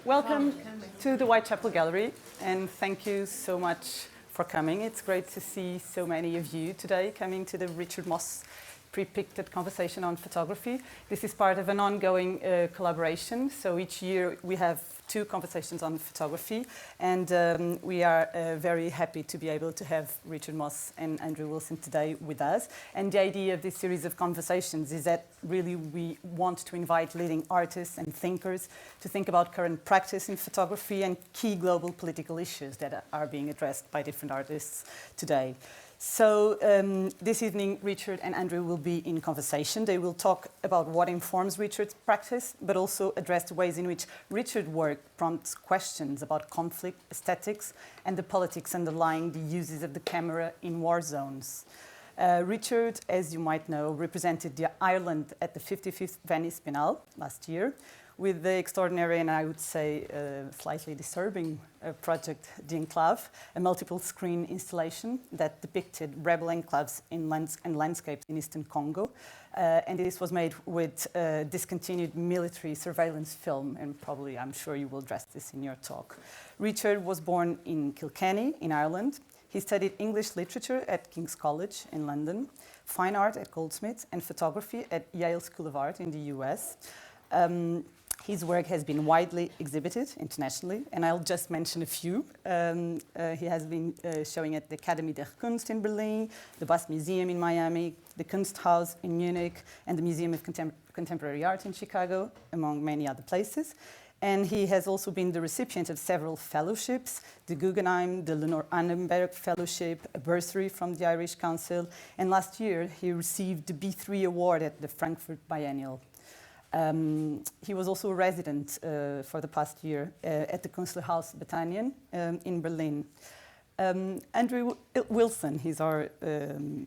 Welcome to the Whitechapel Gallery, and thank you so much for coming. It's great to see so many of you today coming to the Richard Mosse Prix Pictet conversation on photography. This is part of an ongoing collaboration, so each year we have 2 conversations on photography, and we are very happy to be able to have Richard Mosse and Andrew Wilson today with us. And the idea of this series of conversations is that really we want to invite leading artists and thinkers to think about current practice in photography and key global political issues that are being addressed by different artists today. So this evening, Richard and Andrew will be in conversation. They will talk about what informs Richard's practice, but also address the ways in which Richard's work prompts questions about conflict, aesthetics, and the politics underlying the uses of the camera in war zones. Richard, as you might know, represented Ireland at the 55th Venice Biennale last year, with the extraordinary and I would say slightly disturbing project, the Enclave, a multiple-screen installation that depicted rebel enclaves and landscapes in eastern Congo. And this was made with discontinued military surveillance film, and probably I'm sure you will address this in your talk. Richard was born in Kilkenny in Ireland. He studied English literature at King's College in London, fine art at Goldsmiths, and photography at Yale School of Art in the US. His work has been widely exhibited internationally, and I'll just mention a few. He has been showing at the Academie der Kunst in Berlin, the Bust Museum in Miami, the Kunsthaus in Munich, and the Museum of Contemporary Art in Chicago, among many other places. And he has also been the recipient of several fellowships, the Guggenheim, the Lenore Annenberg Fellowship, a bursary from the Irish Council, and last year he received the B3 award at the Frankfurt Biennial. He was also a resident for the past year at the Kunstlerhaus Bethanien in Berlin. Andrew Wilson, he's our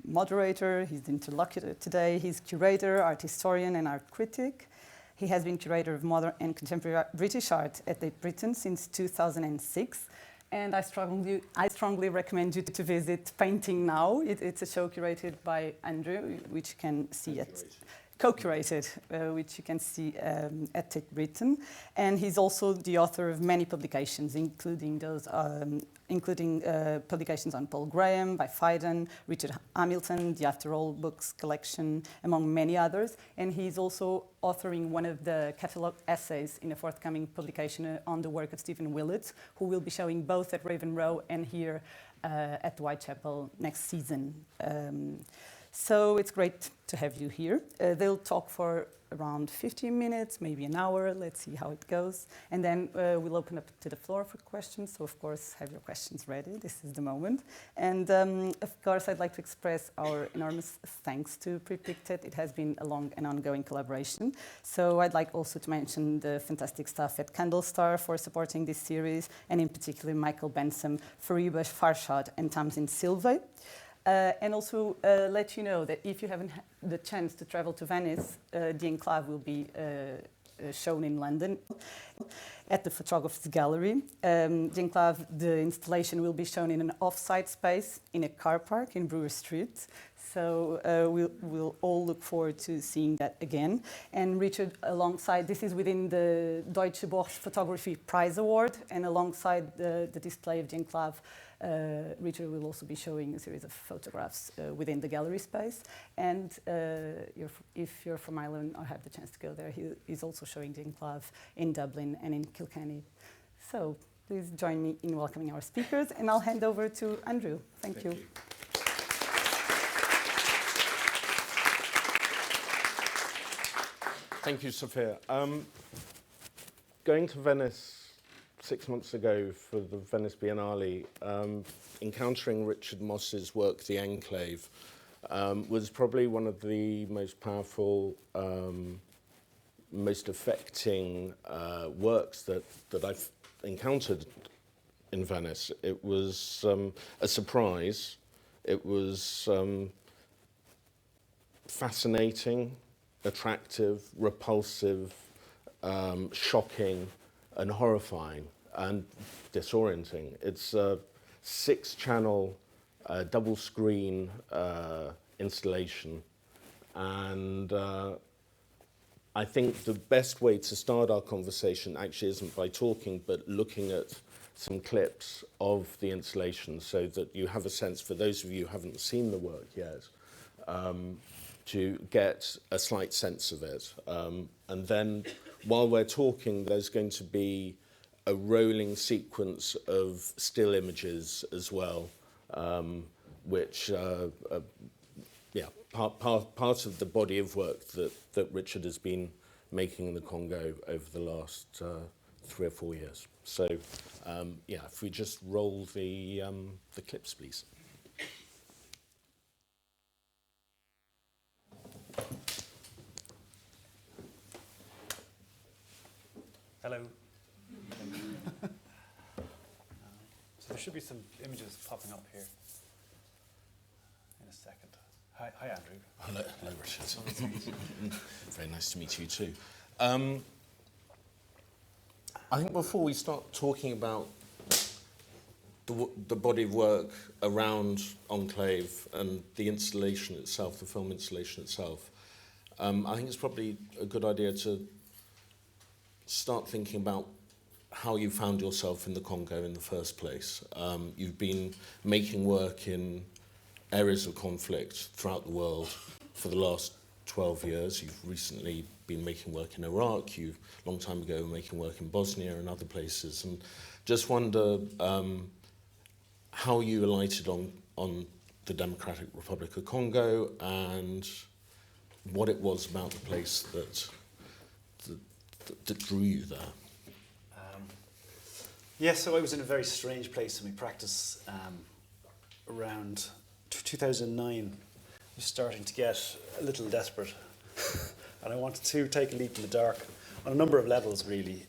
moderator, he's the interlocutor today. He's curator, art historian, and art critic. He has been curator of modern and contemporary British art at Tate Britain since 2006. And I strongly recommend you to visit Painting Now. It's a show curated by Andrew, which you can see at co-curated, which you can see at Tate Britain, and he's also the author of many publications, including publications on Paul Graham by Phaidon, Richard Hamilton, the After All Books collection, among many others. And he's also authoring one of the catalogue essays in a forthcoming publication on the work of Stephen Willett, who will be showing both at Raven Row and here at Whitechapel next season. So it's great to have you here. They'll talk for around 15 minutes, maybe an hour. Let's see how it goes. And then we'll open up to the floor for questions. So, of course, have your questions ready. This is the moment. And, of course, I'd like to express our enormous thanks to Prix Pictet. It has been a long and ongoing collaboration. So I'd like also to mention the fantastic staff at Candlestar for supporting this series, and in particular Michael Benson, Fariba Farshad, and Tamsin Silva. And also let you know that if you haven't had the chance to travel to Venice, the Enclave will be shown in London at the Photographers Gallery. The Enclave, the installation will be shown in an off-site space in a car park in Brewer Street. So we'll all look forward to seeing that again. And Richard, alongside, this is within the Deutsche Bosch Photography Prize Award, and alongside the display of the Enclave, Richard will also be showing a series of photographs within the gallery space. And if you're from Ireland or have the chance to go there, he's also showing the Enclave in Dublin and in Kilkenny. So please join me in welcoming our speakers, and I'll hand over to Andrew. Thank you. Thank you, Sophia. Going to Venice 6 months ago for the Venice Biennale, encountering Richard Mosse's work, The Enclave, was probably one of the most powerful, most affecting works that I've encountered in Venice. It was a surprise. It was fascinating, attractive, repulsive, shocking, and horrifying, and disorienting. It's a 6-channel, double-screen installation, and I think the best way to start our conversation actually isn't by talking, but looking at some clips of the installation so that you have a sense, for those of you who haven't seen the work yet, to get a slight sense of it. And then while we're talking, there's going to be a rolling sequence of still images as well, which part of the body of work that Richard has been making in the Congo over the last 3 or 4 years. So, if we just roll the clips, please. Hello. So there should be some images popping up here in a second. Hi Andrew. Hello, Richard. Very nice to meet you too. I think before we start talking about the body of work around Enclave and the installation itself, the film installation itself, I think it's probably a good idea to start thinking about how you found yourself in the Congo in the first place. You've been making work in areas of conflict throughout the world for the last 12 years. You've recently been making work in Iraq. You, a long time ago, were making work in Bosnia and other places. And just wonder how you alighted on the Democratic Republic of Congo and what it was about the place that drew you there. So I was in a very strange place in my practice around 2009. I was starting to get a little desperate and I wanted to take a leap in the dark on a number of levels, really.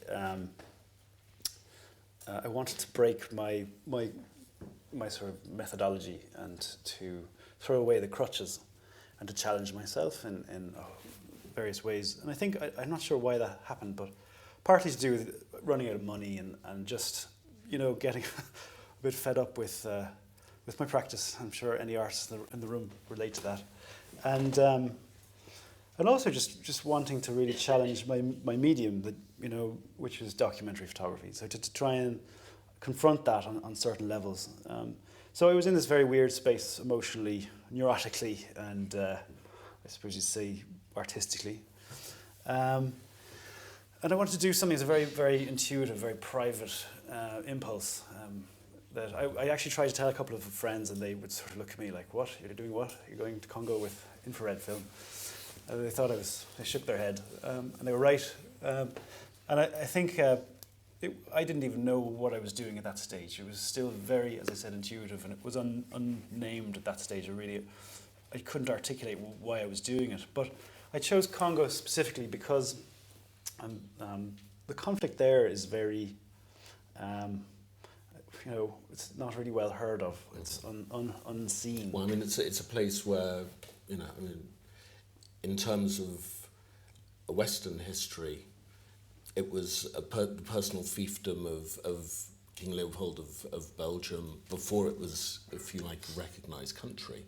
I wanted to break my sort of methodology and to throw away the crutches and to challenge myself in various ways. And I think, I'm not sure why that happened, but partly to do with running out of money and just, getting a bit fed up with my practice. I'm sure any artists in the room relate to that. And also just wanting to really challenge my medium, which is documentary photography. So to try and confront that on certain levels. So I was in this very weird space emotionally, neurotically, and I suppose you'd say artistically. And I wanted to do something that's a very, very intuitive, very private impulse. That I actually tried to tell a couple of friends, and they would sort of look at me like, "What? You're doing what? You're going to Congo with infrared film?" And they thought they shook their head, and they were right. And I think I didn't even know what I was doing at that stage. It was still very, as I said, intuitive, and it was unnamed at that stage. I couldn't articulate why I was doing it. But I chose Congo specifically because the conflict there is very, it's not really well heard of. It's unseen. Well, I mean, it's a place where, in terms of a Western history, it was the personal fiefdom of King Leopold of Belgium before it was, if you like, a recognised country.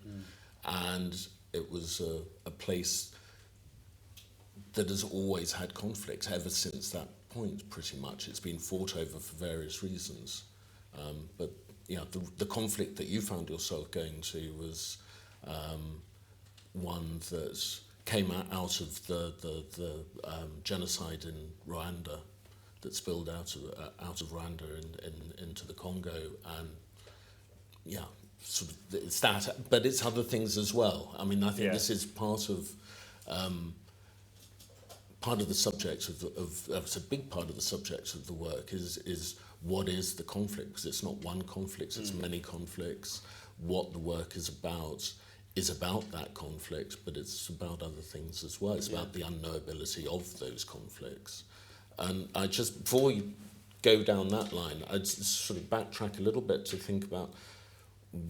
And it was a place that has always had conflicts ever since that point, pretty much. It's been fought over for various reasons. But the conflict that you found yourself going to was one that came out of the genocide in Rwanda that spilled out of Rwanda into the Congo, and sort of it's that, but it's other things as well. I mean, I think this is part of the subject of it's a big part of the subject of the work is what is the conflict, because it's not one conflict, it's many conflicts. What the work is about that conflict, but it's about other things as well. It's about the unknowability of those conflicts. And I just, before you go down that line, I'd sort of backtrack a little bit to think about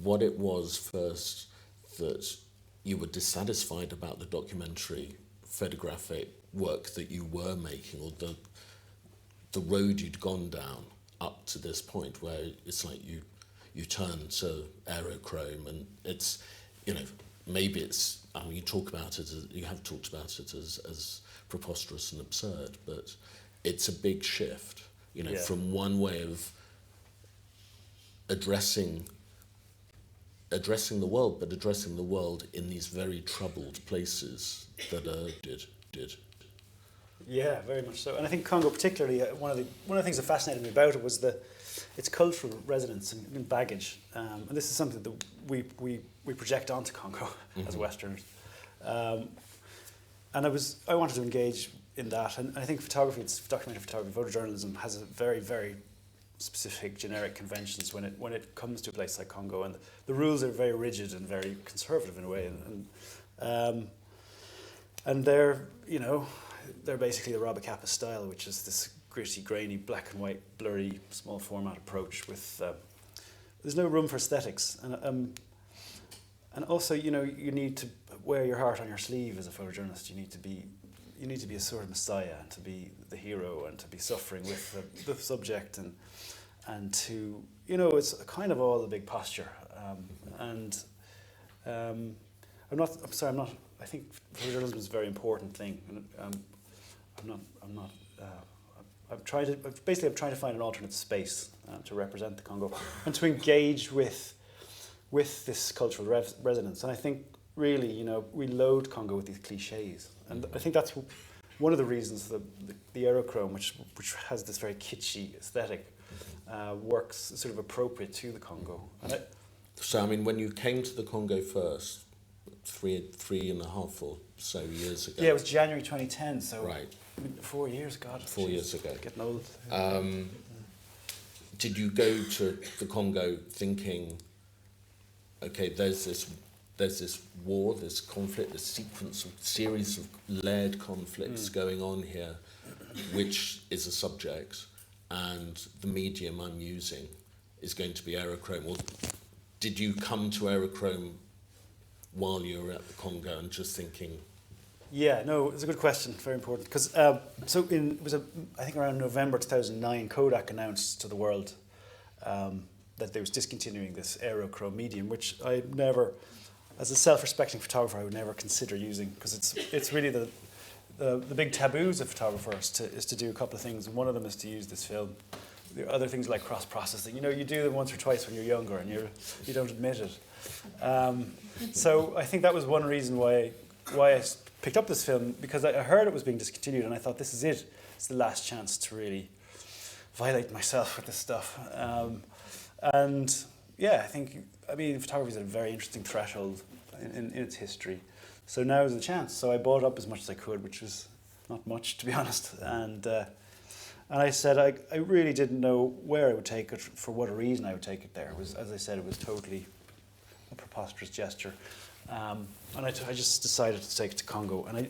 what it was first that you were dissatisfied about the documentary photographic work that you were making, or the road you'd gone down up to this point, where it's like you turn to aerochrome, and it's, maybe it's, I mean, you talk about it, you have talked about it as preposterous and absurd, but it's a big shift, you know, from one way of addressing the world, but addressing the world in these very troubled places that did. Yeah, very much so. And I think Congo particularly, one of the things that fascinated me about it was its cultural resonance and baggage. And this is something that we project onto Congo as Westerners. And I wanted to engage in that. And I think photography, it's documentary photography, photojournalism has a very, very specific generic conventions when it comes to a place like Congo, and the rules are very rigid and very conservative in a way, and they're basically the Whitechapel style, which is this gritty, grainy, black and white, blurry, small format approach with there's no room for aesthetics, and also you need to wear your heart on your sleeve as a photojournalist. You need to be a sort of messiah, and to be the hero, and to be suffering with the subject, and to it's kind of all a big posture. I think photojournalism is a very important thing, and I'm trying to find an alternate space to represent the Congo and to engage with this cultural resonance. And I think really, we load Congo with these cliches, and I think that's one of the reasons the Aerochrome, which has this very kitschy aesthetic, works sort of appropriate to the Congo. So, I mean, when you came to the Congo first, three and a half or so years ago. Yeah, it was January 2010, so right. 4 years, God. 4 years ago. Getting old. Did you go to the Congo thinking, okay, there's this war, this conflict, this series of layered conflicts going on here, which is a subject, and the medium I'm using is going to be Aerochrome? Or did you come to Aerochrome while you were at the Congo and just thinking? Yeah, no, it's a good question, very important. Because I think around November 2009, Kodak announced to the world that they was discontinuing this Aerochrome medium, which I never, as a self-respecting photographer, I would never consider using, because it's really the big taboos of photographers is to do a couple of things, and one of them is to use this film. There are other things like cross-processing. You do them once or twice when you're younger, and you don't admit it. So I think that was one reason why I picked up this film, because I heard it was being discontinued, and I thought, this is it. It's the last chance to really violate myself with this stuff. And yeah, photography is at a very interesting threshold in its history. So now is the chance. So I bought up as much as I could, which was not much, to be honest. And I said I really didn't know where I would take it, for what reason I would take it there. It was, as I said, it was totally a preposterous gesture. And I just decided to take it to Congo. And I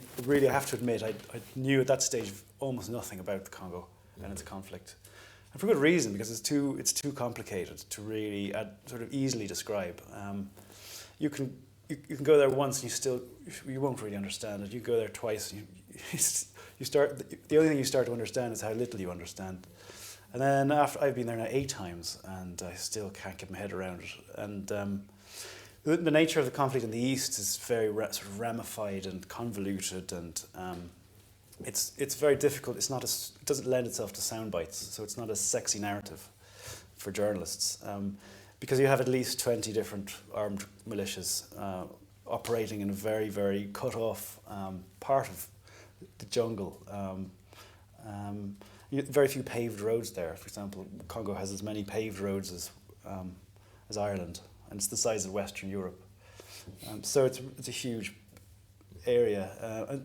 have to admit, I knew at that stage almost nothing about the Congo and its conflict. And for good reason, because it's too complicated to really sort of easily describe. You can go there once and you won't really understand it. You go there twice and the only thing you start to understand is how little you understand. And then after I've been there now 8 times, and I still can't get my head around it. And the nature of the conflict in the East is very sort of ramified and convoluted, and it's very difficult. It doesn't lend itself to sound bites, so it's not a sexy narrative for journalists, because you have at least 20 different armed militias operating in a very, very cut off part of the jungle. Very few paved roads there. For example, Congo has as many paved roads as Ireland, and it's the size of Western Europe. So it's a huge area,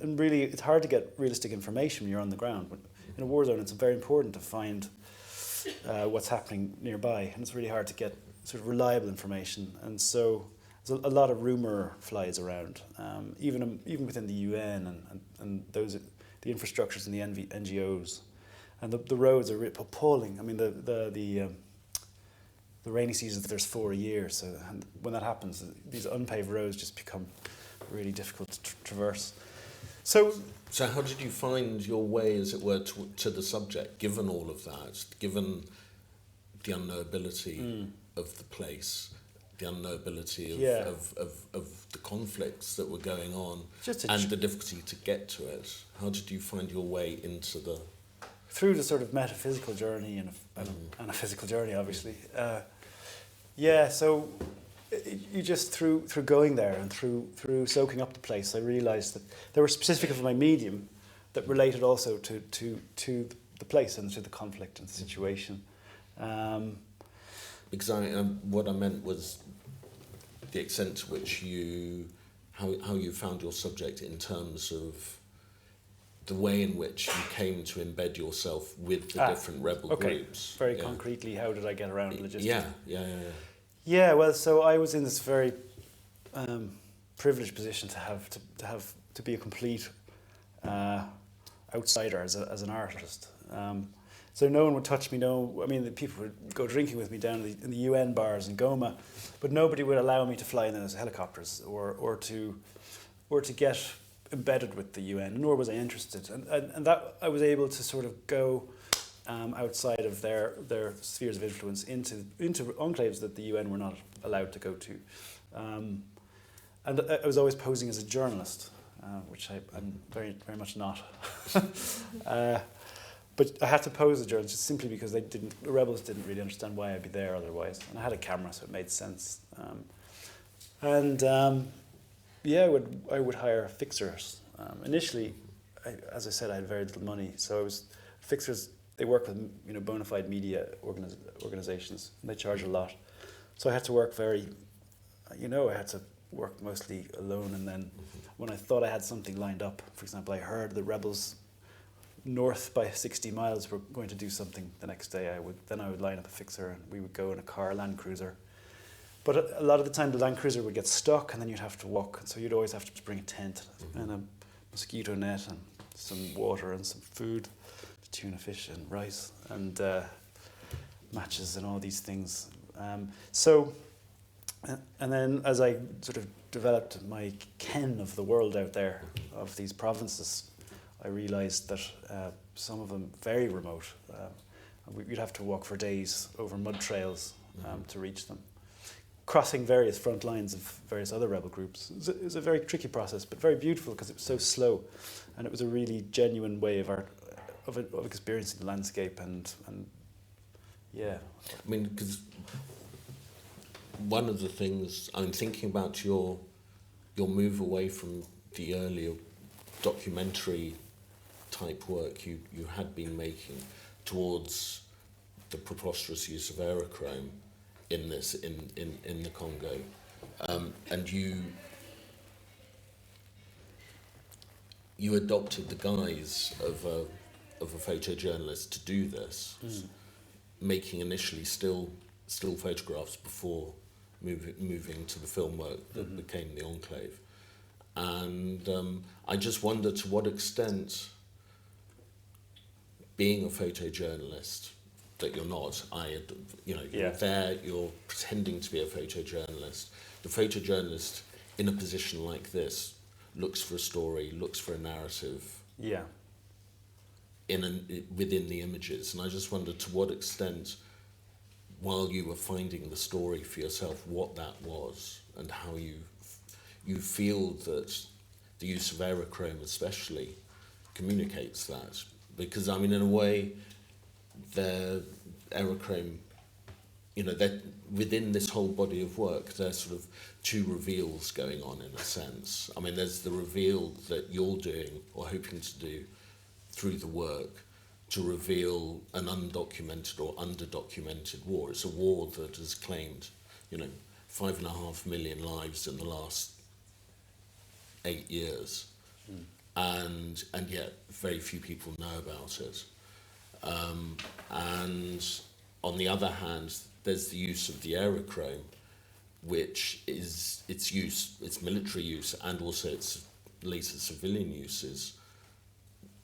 and really it's hard to get realistic information when you're on the ground. But in a war zone, it's very important to find what's happening nearby, and it's really hard to get sort of reliable information. And so there's a lot of rumour flies around, even within the UN and the infrastructures and the NGOs, and the roads are appalling. I mean, the rainy seasons, there's 4 a year, so and when that happens, these unpaved roads just become really difficult to traverse. So how did you find your way, as it were, to the subject, given all of that, given the unknowability of the place, the unknowability of the conflicts that were going on and the difficulty to get to it. How did you find your way into the... Through the sort of metaphysical journey and a physical journey, obviously. So you just through going there and through soaking up the place, I realised that there were specific of my medium that related also to the place and to the conflict and the situation. Because what I meant was the extent to which how you found your subject in terms of the way in which you came to embed yourself with the different rebel groups. Very concretely, how did I get around logistics? Yeah. Well, so I was in this very privileged position to be a complete outsider as an artist. So no one would touch me. The people would go drinking with me down in the UN bars in Goma, but nobody would allow me to fly in those helicopters or to get embedded with the UN. Nor was I interested, and that I was able to sort of go outside of their spheres of influence into enclaves that the UN were not allowed to go to, and I was always posing as a journalist, which I'm very very much not. But I had to pose as a journalist just simply because the rebels didn't really understand why I'd be there otherwise. And I had a camera, so it made sense. I would hire fixers. Initially, as I said, I had very little money, so fixers. They work with bona fide media organizations, and they charge a lot. So I had to work I had to work mostly alone. And then when I thought I had something lined up, for example, I heard the rebels north by 60 miles were going to do something the next day, I would line up a fixer and we would go in a car, Land Cruiser. But a lot of the time the Land Cruiser would get stuck and then you'd have to walk, and so you'd always have to bring a tent and a mosquito net and some water and some food, tuna fish and rice and matches and all these things. And then as I sort of developed my ken of the world out there, of these provinces, I realised that some of them very remote. You'd have to walk for days over mud trails to reach them, crossing various front lines of various other rebel groups. It was a very tricky process, but very beautiful because it was so slow, and it was a really genuine way of experiencing the landscape and yeah. I mean, because one of the things I'm thinking about your move away from the earlier documentary type work you had been making towards the preposterous use of aerochrome in the Congo, and you adopted the guise of a photojournalist to do this, making initially still photographs before moving to the film work that became the Enclave. And I just wonder to what extent being a photojournalist, that you're not, you're there, you're pretending to be a photojournalist. The photojournalist in a position like this looks for a story, looks for a narrative. Yeah. Within the images. And I just wonder to what extent, while you were finding the story for yourself, what that was and how you feel that the use of aerochrome especially communicates that. Because, I mean, in a way, the aerochrome, that within this whole body of work, there's sort of two reveals going on in a sense. I mean, there's the reveal that you're doing or hoping to do through the work to reveal an undocumented or underdocumented war. It's a war that has claimed, 5.5 million lives in the last 8 years. And yet very few people know about it. And on the other hand, there's the use of the aerochrome, which is its military use and also its later civilian uses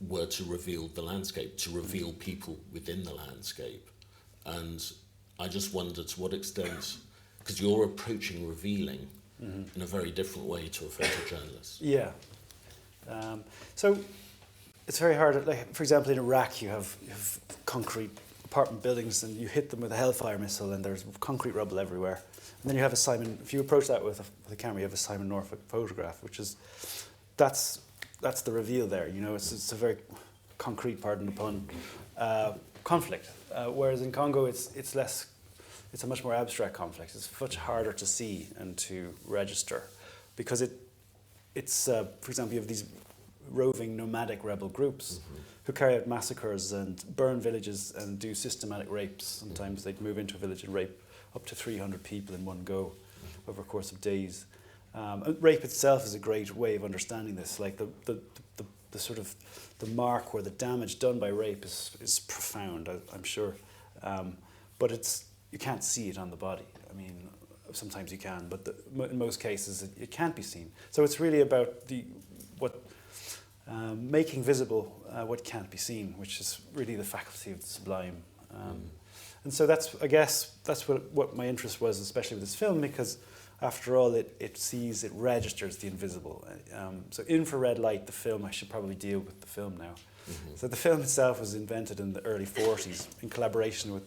were to reveal the landscape, to reveal people within the landscape. And I just wonder to what extent, because you're approaching revealing in a very different way to a photojournalist. Yeah. So it's very hard. Like, for example, in Iraq, you have concrete apartment buildings and you hit them with a Hellfire missile and there's concrete rubble everywhere. And then you have if you approach that with a camera, you have a Simon Norfolk photograph, which is, that's the reveal there. You know, it's a very concrete, pardon the pun, conflict. Whereas in Congo, it's a much more abstract conflict. It's much harder to see and to register because it's for example, you have these roving nomadic rebel groups who carry out massacres and burn villages and do systematic rapes. Sometimes they'd move into a village and rape up to 300 people in one go over a course of days. Rape itself is a great way of understanding this. Like the sort of the mark or the damage done by rape is profound, I'm sure, but you can't see it on the body. I mean, sometimes you can, but in most cases it can't be seen. So it's really about making visible what can't be seen, which is really the faculty of the sublime. And so I guess that's what my interest was, especially with this film, because after all, it registers the invisible. So infrared light, the film, I should probably deal with the film now. So the film itself was invented in the early 40s in collaboration with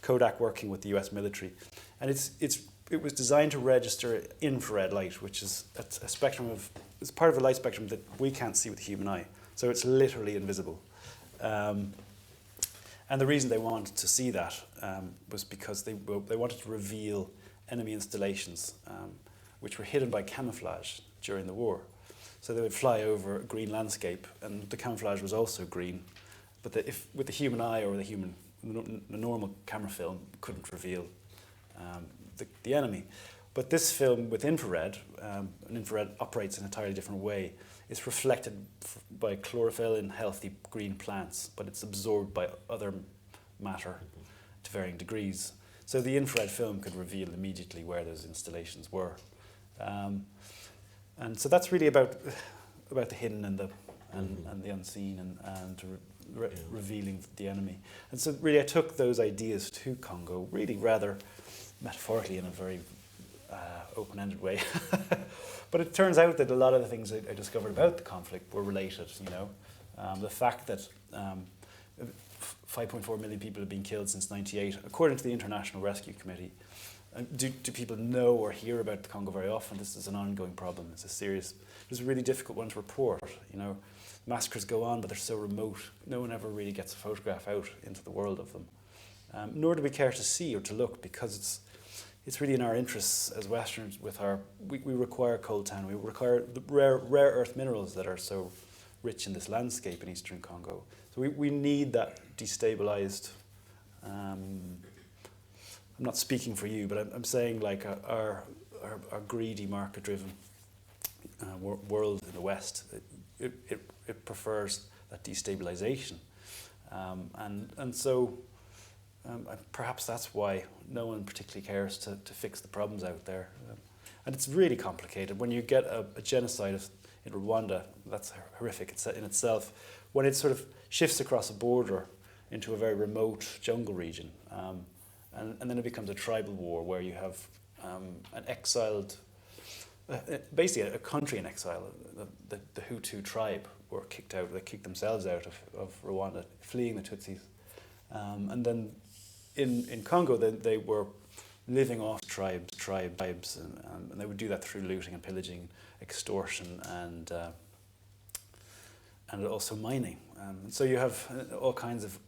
Kodak working with the US military. And it was designed to register infrared light, which is a spectrum it's part of a light spectrum that we can't see with the human eye. So it's literally invisible. And the reason they wanted to see that was because they wanted to reveal enemy installations, which were hidden by camouflage during the war. So they would fly over a green landscape, and the camouflage was also green. But with the human eye or the normal camera film, couldn't reveal the enemy. But this film with infrared, and infrared operates in an entirely different way. It's reflected by chlorophyll in healthy green plants, but it's absorbed by other matter to varying degrees. So the infrared film could reveal immediately where those installations were. And so that's really about the hidden and the unseen and revealing the enemy. And so really I took those ideas to Congo, really rather metaphorically in a very open-ended way. But it turns out that a lot of the things I discovered about the conflict were related, you know. The fact that 5.4 million people have been killed since '98, according to the International Rescue Committee. Do people know or hear about the Congo very often? This is an ongoing problem. It's a really difficult one to report, you know. Massacres go on, but they're so remote. No one ever really gets a photograph out into the world of them. Nor do we care to see or to look, because it's really in our interests as Westerners. We require coltan, we require the rare earth minerals that are so rich in this landscape in Eastern Congo. So we need that destabilized. I'm not speaking for you, but I'm saying like our greedy, market-driven world in the West. It prefers that destabilization, and so perhaps that's why no one particularly cares to fix the problems out there. And it's really complicated. When you get a genocide in Rwanda, that's horrific in itself. When it sort of shifts across a border into a very remote jungle region, and then it becomes a tribal war where you have an exiled, basically a country in exile. The Hutu tribe were kicked out. They kicked themselves out of Rwanda, fleeing the Tutsis. And then in Congo, they were living off tribes, and they would do that through looting and pillaging, extortion, and also mining. And so you have all kinds of.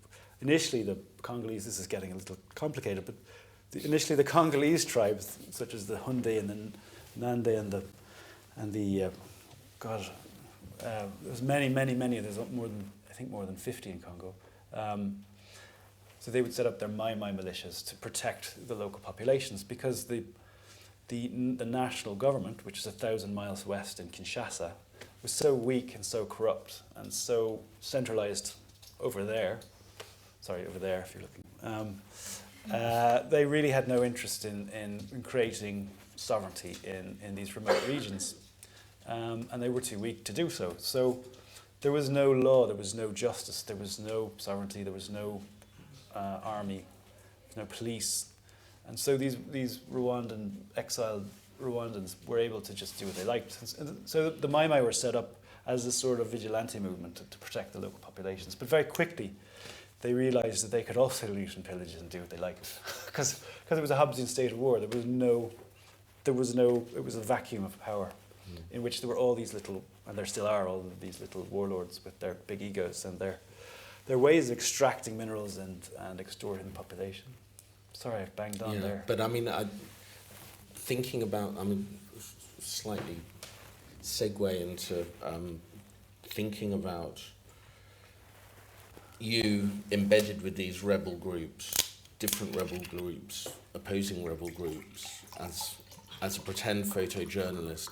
Initially, the Congolese. This is getting a little complicated, but initially the Congolese tribes, such as the Hunde and the Nande and the there's many. There's more than 50 in Congo. So they would set up their Mai militias to protect the local populations, because the national government, which is 1,000 miles west in Kinshasa, was so weak and so corrupt and so centralized over there. Sorry, over there if you're looking. They really had no interest in creating sovereignty in these remote regions, and they were too weak to do so. So there was no law, there was no justice, there was no sovereignty, there was no army, no police, and so these exiled Rwandans were able to just do what they liked. And so the Mai Mai were set up as a sort of vigilante movement to protect the local populations. But very quickly, they realised that they could also loot and pillage and do what they liked, because it was a Hobbesian state of war. It was a vacuum of power, in which there were all these little, and there still are all of these little warlords with their big egos and their ways of extracting minerals and extorting the population. Sorry, I've banged on there. But I mean, slightly segue into thinking about you embedded with these rebel groups, different rebel groups, opposing rebel groups, as a pretend photojournalist.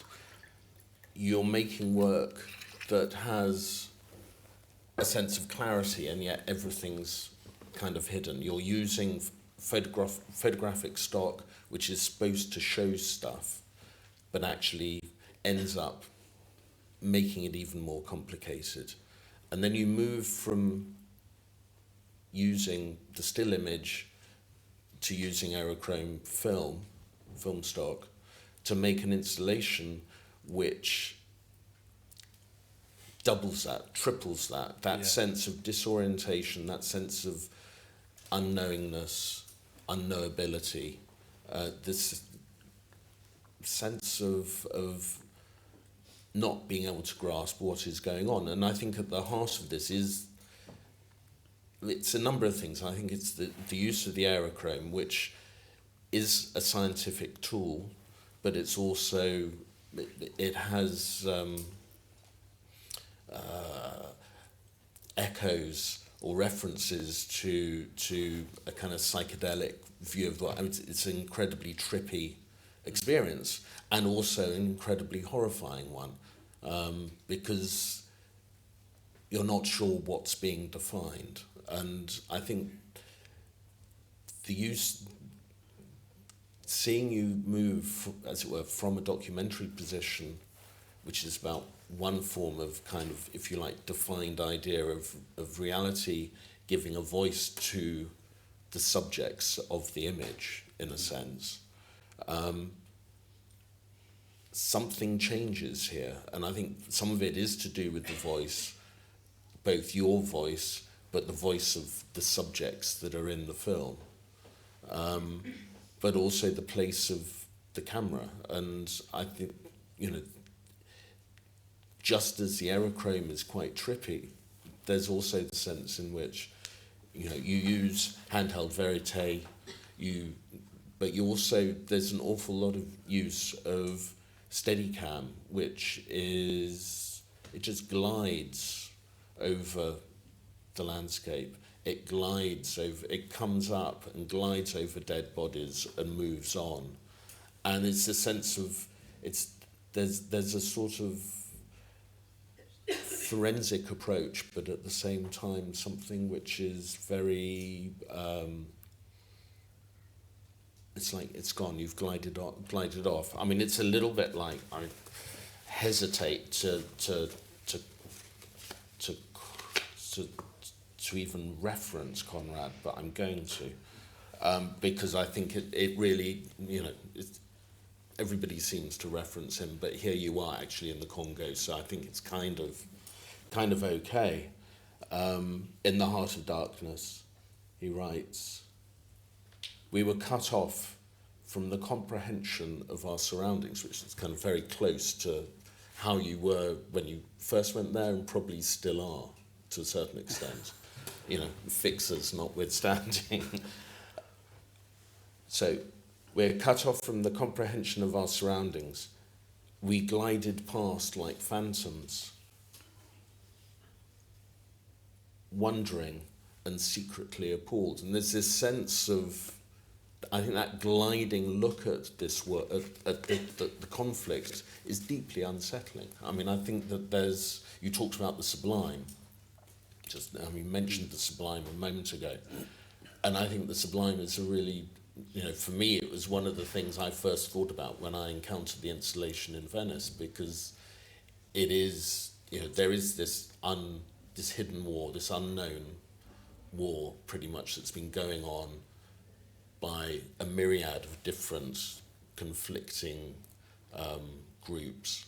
You're making work that has a sense of clarity, and yet everything's kind of hidden. You're using photographic stock, which is supposed to show stuff, but actually ends up making it even more complicated. And then you move from using the still image to using aerochrome film stock, to make an installation which doubles that, triples that sense of disorientation, that sense of unknowingness, unknowability, this sense of not being able to grasp what is going on. And I think at the heart of this it's a number of things. I think it's the use of the aerochrome, which is a scientific tool, but it's also, it has echoes or references to a kind of psychedelic view of what, it's an incredibly trippy experience, and also an incredibly horrifying one, because you're not sure what's being defined. And I think seeing you move, as it were, from a documentary position, which is about one form of kind of, if you like, defined idea of reality, giving a voice to the subjects of the image, in a sense. Something changes here, and I think some of it is to do with the voice, both your voice, but the voice of the subjects that are in the film, but also the place of the camera. And I think, just as the aerochrome is quite trippy, there's also the sense in which, you use handheld verite, but you also, there's an awful lot of use of Steadicam, which is, it just glides over the landscape. It glides over, it comes up and glides over dead bodies and moves on. And it's a sense of, there's a sort of forensic approach, but at the same time something which is very, it's like it's gone, you've glided off. I mean, it's a little bit like, I hesitate to even reference Conrad, but I'm going to, because I think it really, everybody seems to reference him, but here you are actually in the Congo, so I think it's kind of okay. In the Heart of Darkness, he writes, "We were cut off from the comprehension of our surroundings," which is kind of very close to how you were when you first went there, and probably still are to a certain extent, fixers notwithstanding. So, we're cut off from the comprehension of our surroundings. We glided past like phantoms, wondering and secretly appalled. And there's this sense of, I think that gliding look at this work, at the conflict, is deeply unsettling. I mean, I think that you talked about the sublime, you mentioned the sublime a moment ago, and I think the sublime is a really, for me, it was one of the things I first thought about when I encountered the installation in Venice, because it is, there is this hidden war, this unknown war, pretty much, that's been going on by a myriad of different conflicting groups.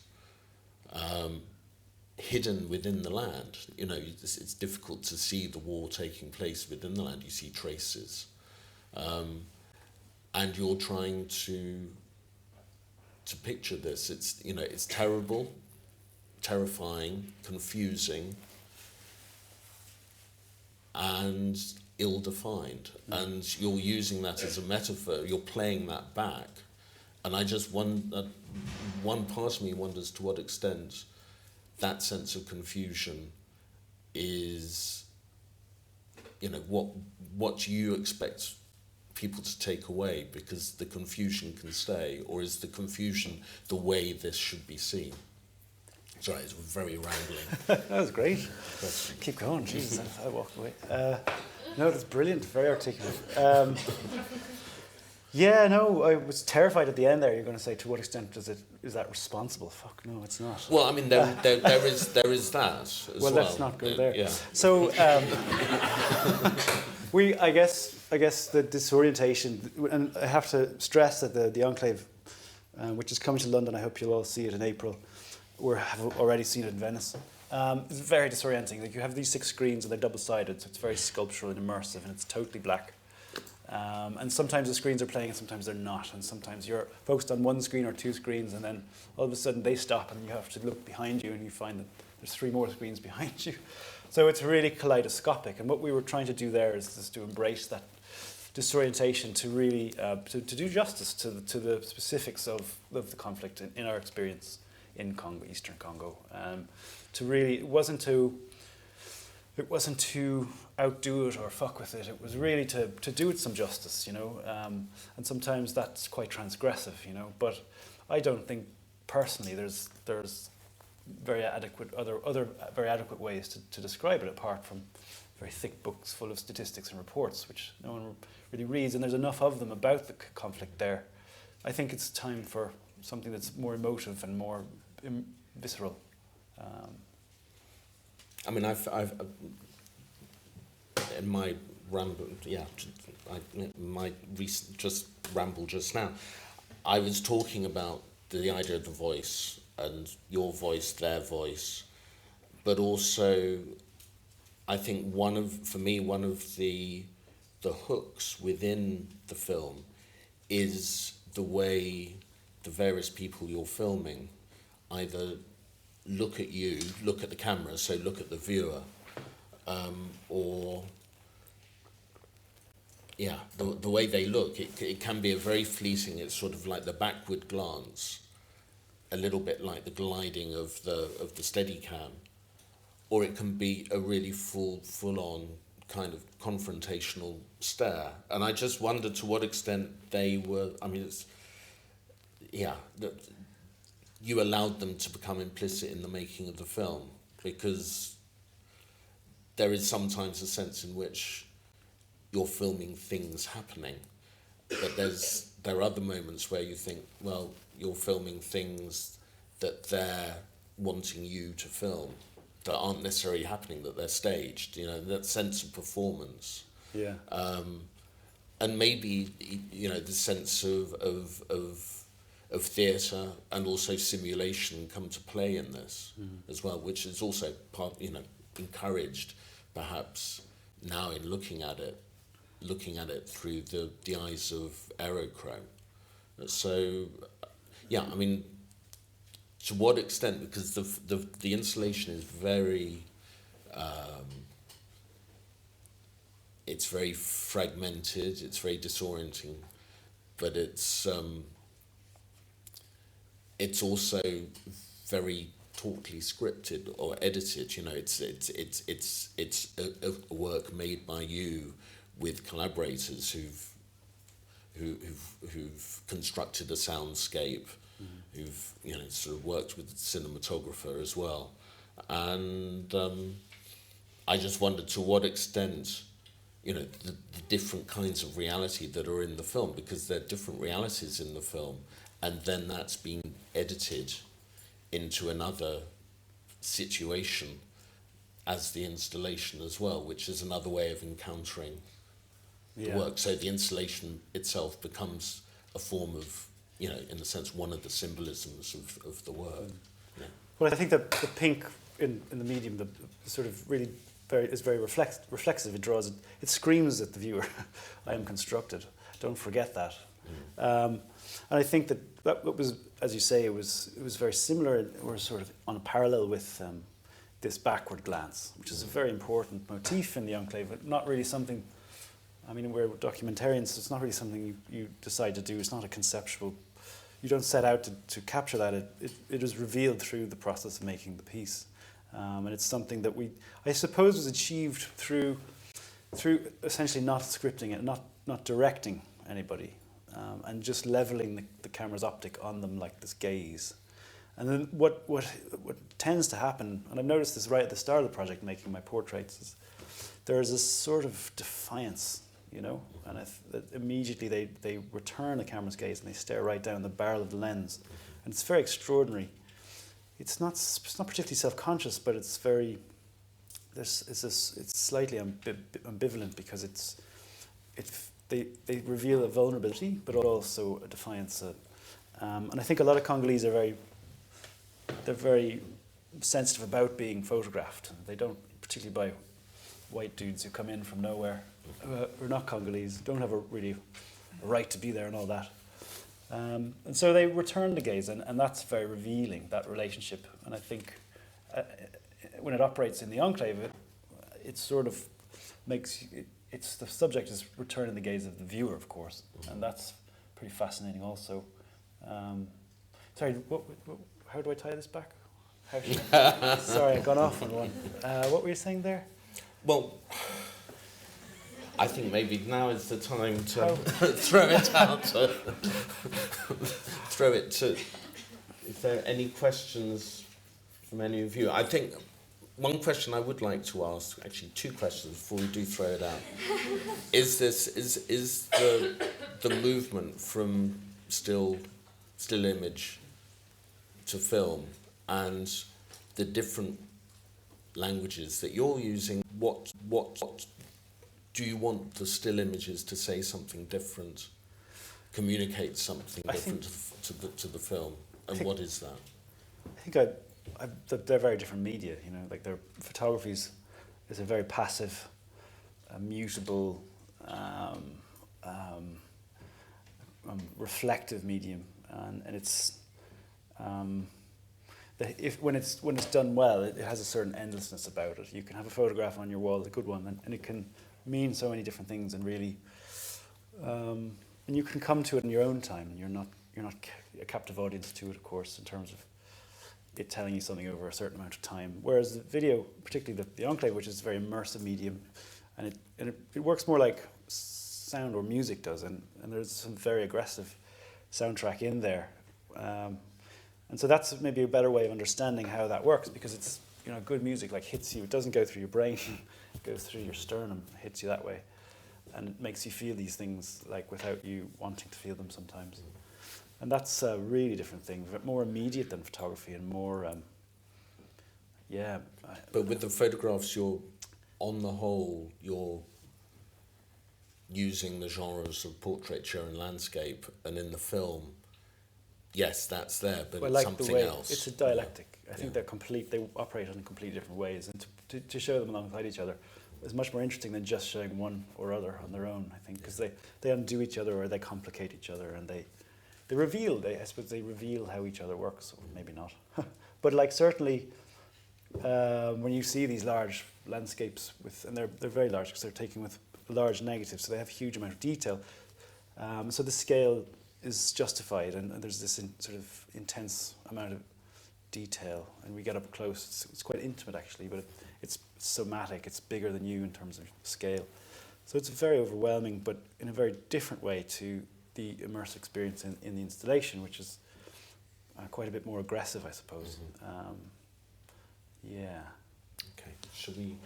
hidden within the land. You know, it's difficult to see the war taking place within the land. You see traces. And you're trying to picture this. It's, you know, it's terrible, terrifying, confusing, and ill-defined. And you're using that as a metaphor. You're playing that back. And I just wonder, one part of me wonders to what extent that sense of confusion is, you know, what you expect people to take away, because the confusion can stay, or is the confusion the way this should be seen? Sorry, it's very rambling. That was great. Keep going, Jesus, I walked away. No, that's brilliant, very articulate. Yeah, no, I was terrified at the end there. You're going to say, to what extent is that responsible? Fuck, no, it's not. Well, I mean, there is that as well. Let's not go there. Yeah. So, I guess the disorientation, and I have to stress that the Enclave, which is coming to London, I hope you'll all see it in April. Have already seen it in Venice. It's very disorienting. Like, you have these 6 screens and they're double-sided, so it's very sculptural and immersive, and it's totally black. And sometimes the screens are playing and sometimes they're not, and sometimes you're focused on 1 screen or 2 screens, and then all of a sudden they stop and you have to look behind you and you find that there's 3 more screens behind you. So it's really kaleidoscopic, and what we were trying to do there is just to embrace that disorientation, to really to do justice to the specifics of the conflict in our experience in Congo, Eastern Congo. To really, it wasn't to outdo it or fuck with it. It was really to do it some justice, you know. And sometimes that's quite transgressive, you know. But I don't think personally there's very adequate other very adequate ways to describe it, apart from very thick books full of statistics and reports which no one really reads, and there's enough of them about the conflict there. I think it's time for something that's more emotive and more visceral. I mean, I've in my ramble, my recent just ramble just now, I was talking about the idea of the voice and your voice, their voice, but also, I think one of the hooks within the film is the way the various people you're filming either look at you, look at the camera, so look at the viewer, or the way they look. It can be a very fleeting. It's sort of like the backward glance, a little bit like the gliding of the Steadicam, or it can be a really full on kind of confrontational stare. And I just wondered to what extent they were. I mean, you allowed them to become implicit in the making of the film, because there is sometimes a sense in which you're filming things happening, but there are other moments where you think, well, you're filming things that they're wanting you to film, that aren't necessarily happening, that they're staged, you know, that sense of performance. Yeah. And maybe, you know, the sense of theatre and also simulation come to play in this as well, which is also encouraged perhaps now in looking at it through the eyes of aerochrome. So, yeah, I mean, to what extent, because the installation is very, it's very fragmented, it's very disorienting, but it's also very tautly scripted or edited. You know, it's a work made by you with collaborators who've constructed a soundscape, who've sort of worked with the cinematographer as well, and I just wondered to what extent the different kinds of reality that are in the film, because there are different realities in the film, and then that's being edited into another situation as the installation as well, which is another way of encountering the work. So the installation itself becomes a form of, in a sense, one of the symbolisms of the work. Yeah. Well, I think that the pink in the medium, the sort of really is very reflexive. It draws, it screams at the viewer. I am constructed. Don't forget that. And I think that was, as you say, it was very similar. We're sort of on a parallel with this backward glance, which is a very important motif in the Enclave, but not really something. I mean, we're documentarians, so it's not really something you decide to do. It's not a conceptual. You don't set out to capture that. It is revealed through the process of making the piece. And it's something that I suppose, was achieved through essentially not scripting it, not directing anybody, and just leveling the camera's optic on them like this gaze. And then what tends to happen, and I've noticed this right at the start of the project, making my portraits, is there's this sort of defiance, you know, and immediately they return the camera's gaze and they stare right down the barrel of the lens, and it's very extraordinary. It's not particularly self-conscious, but it's very. It's slightly ambivalent because they reveal a vulnerability, but also a defiance. And I think a lot of Congolese are very sensitive about being photographed. They don't, particularly by white dudes who come in from nowhere, who are not Congolese, don't have a right to be there and all that. And so they return the gaze, and that's very revealing, that relationship. And I think when it operates in the Enclave, it sort of makes the subject is returning the gaze of the viewer, of course, and that's pretty fascinating also. Sorry, how do I tie this back? Sorry, I got off on one. What were you saying there? Well, I think maybe now is the time to throw it out. Throw it to. If there are any questions from any of you, I think one question I would like to ask, actually two questions before we do throw it out, is the movement from still image to film and the different languages that you're using. What do you want the still images to say something different, communicate something different to the film, and what is that? I think they're very different media. You know, like their photography is a very passive, mutable, reflective medium, and it's when it's done well, it has a certain endlessness about it. You can have a photograph on your wall, a good one, and it can mean so many different things, and really, and you can come to it in your own time, and you're not a captive audience to it, of course, in terms of it telling you something over a certain amount of time. Whereas the video, particularly the Enclave, which is a very immersive medium, and it works more like sound or music does, and there's some very aggressive soundtrack in there, and so that's maybe a better way of understanding how that works, because it's, you know, good music like hits you. It doesn't go through your brain, it goes through your sternum, hits you that way, and it makes you feel these things like without you wanting to feel them sometimes. And that's a really different thing, more immediate than photography, and more, But with the photographs, on the whole, you're using the genres of portraiture and landscape, and in the film, yes, that's there, but it's something else. It's a dialectic. I think they operate in completely different ways, and to show them alongside each other is much more interesting than just showing one or other on their own, I think, because they undo each other, or they complicate each other, and they reveal how each other works, or maybe not. But like certainly, when you see these large landscapes and they're very large because they're taken with large negatives, so they have a huge amount of detail. So the scale is justified, and there's this sort of intense amount of detail, and we get up close. It's quite intimate actually, but it's somatic. It's bigger than you in terms of scale. So it's very overwhelming, but in a very different way to the immersive experience in the installation, which is quite a bit more aggressive, I suppose. Yeah. Okay. Should we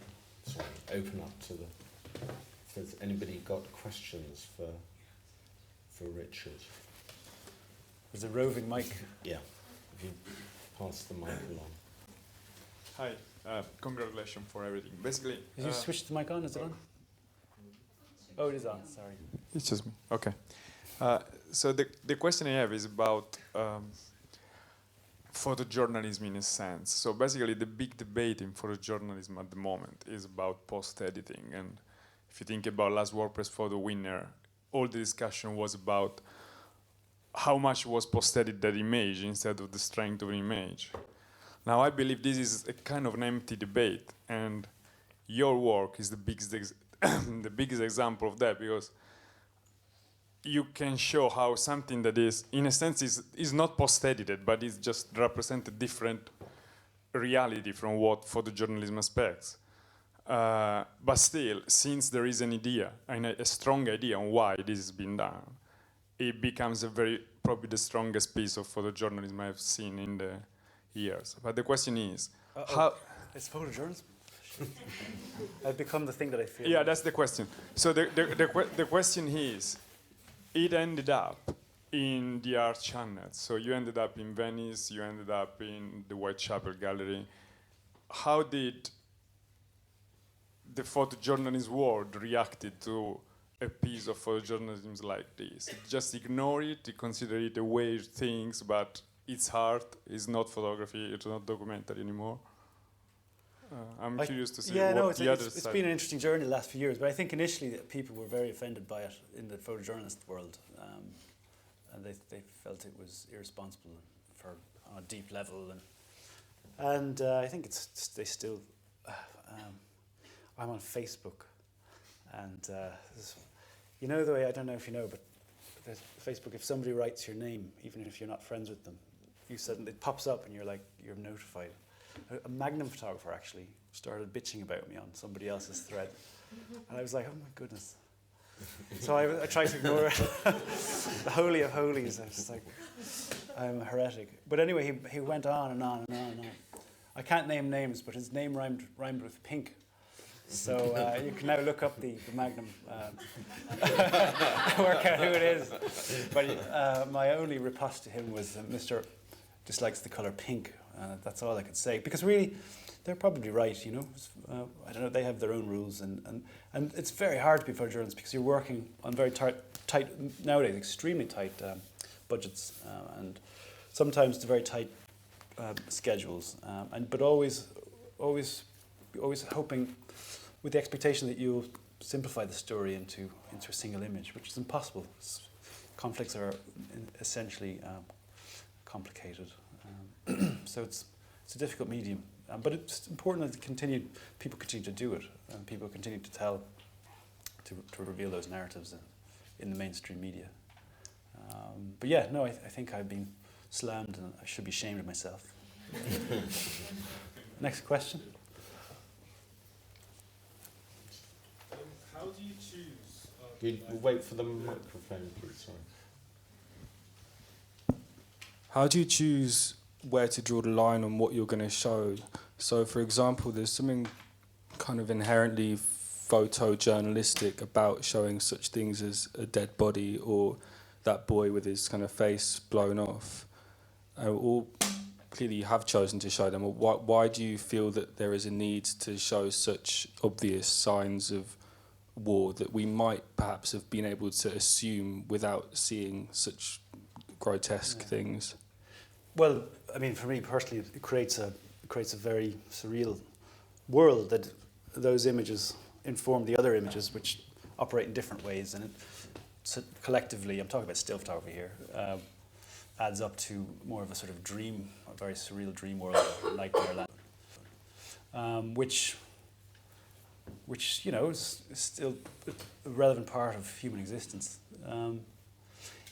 open up to if there's anybody got questions for Richard? There's a roving mic. Yeah. If you pass the mic along. Hi. Congratulations for everything. Basically, Did you switch the mic on? Is it on? Oh, it is on. Sorry. It's just me. Okay. So the question I have is about photojournalism in a sense. So basically the big debate in photojournalism at the moment is about post-editing. And if you think about last WordPress photo winner, all the discussion was about how much was post-edited that image instead of the strength of an image. Now I believe this is a kind of an empty debate, and your work is the biggest, the biggest example of that, because you can show how something that is, in a sense, is not post-edited, but is just represent a different reality from what photojournalism expects. But still, since there is an idea, and a strong idea on why this has been done, it becomes probably the strongest piece of photojournalism I've seen in the years. But the question is, how... It's photojournalism. I've become the thing that I feel. Yeah, that's the question. So the question is, it ended up in the art channel. So you ended up in Venice, you ended up in the Whitechapel gallery. How did the photojournalist world reacted to a piece of photojournalism like this? It just ignore it, you consider it a weird thing, but it's art, it's not photography, it's not documentary anymore. I'm curious to see what the other side... It's been an interesting journey the last few years, but I think initially people were very offended by it in the photojournalist world, and they felt it was irresponsible on a deep level, and I think they still... I'm on Facebook, and you know the way, I don't know if you know, but Facebook, if somebody writes your name, even if you're not friends with them, it pops up and you're notified. A Magnum photographer actually started bitching about me on somebody else's thread, and I was like, oh my goodness. So I tried to ignore it. The holy of holies. I was just like, I'm a heretic. But anyway, he went on and on and on and on. I can't name names, but his name rhymed with pink. So you can now look up the Magnum, work out who it is. But my only riposte to him was Mr. dislikes the colour pink. That's all I could say. Because really, they're probably right, you know. I don't know, they have their own rules. And it's very hard to be a photojournalist because you're working on very tight nowadays, extremely tight budgets. And sometimes the very tight schedules. But always hoping with the expectation that you'll simplify the story into a single image, which is impossible. Conflicts are essentially complicated. So it's a difficult medium, but it's important that people continue to do it, and people continue to to reveal those narratives in the mainstream media. But yeah, no, I think I've been slammed, and I should be ashamed of myself. Next question. How do you choose? Wait for the microphone, please. Sorry. How do you choose where to draw the line on what you're going to show? So, for example, there's something kind of inherently photojournalistic about showing such things as a dead body or that boy with his kind of face blown off. All clearly you have chosen to show them. Why do you feel that there is a need to show such obvious signs of war that we might perhaps have been able to assume without seeing such grotesque things? Well, I mean, for me personally, it creates a very surreal world that those images inform the other images, which operate in different ways, and it collectively, I'm talking about still photography here, adds up to more of a sort of dream, a very surreal dream world, nightmare land, which you know is still a relevant part of human existence.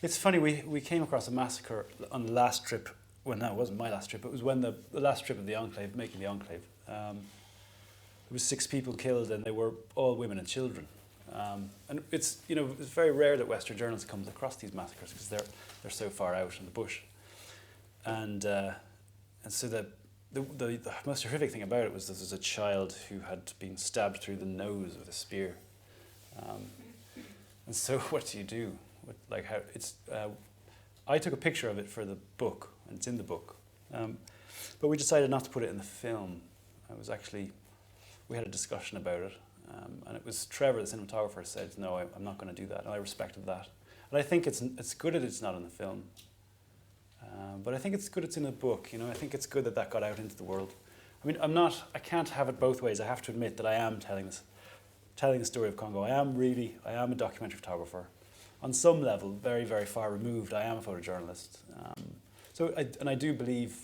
It's funny, we came across a massacre on the last trip. Well, no, it wasn't my last trip. It was when the last trip of the Enclave, making the Enclave. There was 6 people killed, and they were all women and children. And it's very rare that Western journalists come across these massacres because they're so far out in the bush. And so the most horrific thing about it was this was a child who had been stabbed through the nose with a spear. And so what do you do? I took a picture of it for the book, and it's in the book. But we decided not to put it in the film. We had a discussion about it, and it was Trevor, the cinematographer, said, no, I'm not going to do that, and I respected that. And I think it's good that it's not in the film. But I think it's good it's in a book, you know. I think it's good that that got out into the world. I mean, I can't have it both ways. I have to admit that I am telling the story of Congo. I am a documentary photographer. On some level, very, very far removed, I am a photojournalist. I do believe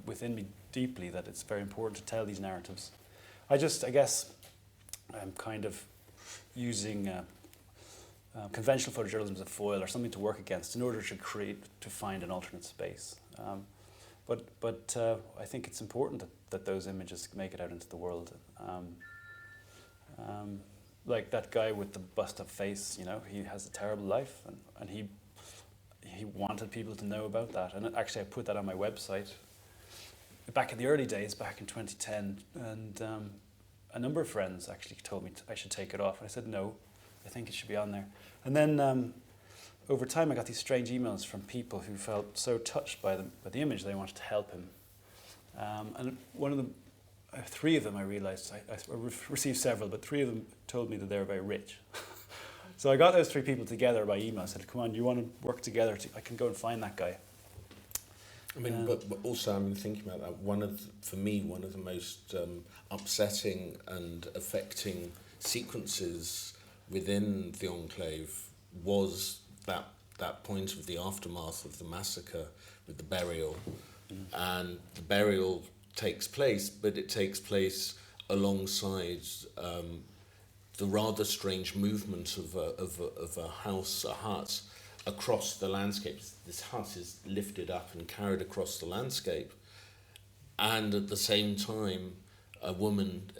within me deeply that it's very important to tell these narratives. I guess I'm kind of using conventional photojournalism as a foil or something to work against in order to find an alternate space. But I think it's important that those images make it out into the world. Like that guy with the bust-up face, you know, he has a terrible life, and he wanted people to know about that. And actually, I put that on my website back in the early days, back in 2010, and a number of friends actually told me I should take it off. And I said, no, I think it should be on there. And then over time, I got these strange emails from people who felt so touched by the image they wanted to help him. And one of them, three of them, I realized, I received several, but three of them told me that they were very rich. So I got those three people together by email. I said, come on, do you want to work together? I can go and find that guy. I mean, but also, I mean, thinking about that, for me, one of the most upsetting and affecting sequences within the Enclave was that point of the aftermath of the massacre with the burial. And the burial takes place, but it takes place alongside the rather strange movement of a hut across the landscape. This hut is lifted up and carried across the landscape, and at the same time a woman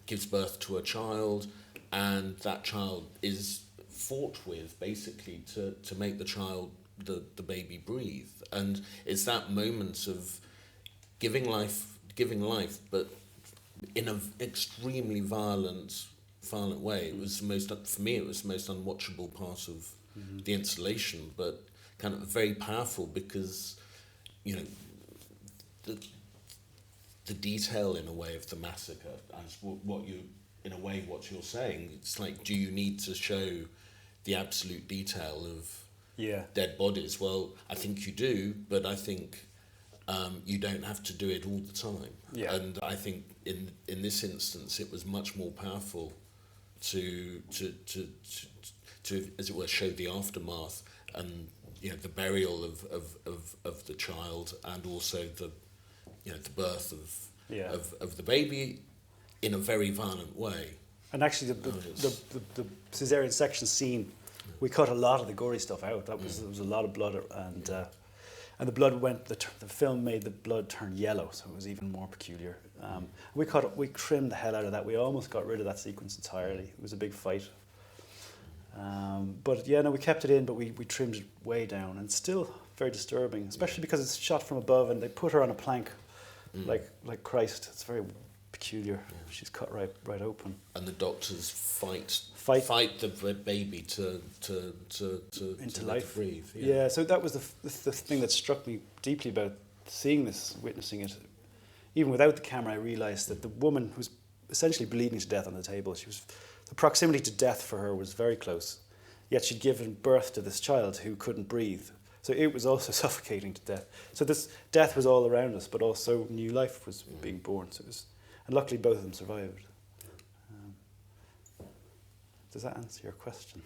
gives birth to a child, and that child is fought with basically to make the child, the baby, breathe. And it's that moment of giving life, but in an extremely violent way. It was for me, it was the most unwatchable part of the installation, but kind of very powerful because, you know, the detail in a way of the massacre, as what you're saying. It's like, do you need to show the absolute detail of dead bodies? Well, I think you do, but I think you don't have to do it all the time. Yeah. And I think in this instance, it was much more powerful to as it were, show the aftermath and, you know, the burial of the child, and also the birth of the baby in a very violent way. And actually, the cesarean section scene, we cut a lot of the gory stuff out. There was a lot of blood, and the blood the film made the blood turn yellow, so it was even more peculiar. We trimmed the hell out of that. We almost got rid of that sequence entirely. It was a big fight. But yeah, no, we kept it in, but we trimmed it way down, and it's still very disturbing, especially because it's shot from above, and they put her on a plank, like Christ. It's very peculiar. Yeah. She's cut right open. And the doctors fight the baby to into life, breathe. Yeah. So that was the thing that struck me deeply about seeing this, witnessing it. Even without the camera, I realised that the woman was essentially bleeding to death on the table. The proximity to death for her was very close. Yet she'd given birth to this child who couldn't breathe. So it was also suffocating to death. So this death was all around us, but also new life was being born. So and luckily both of them survived. Does that answer your question?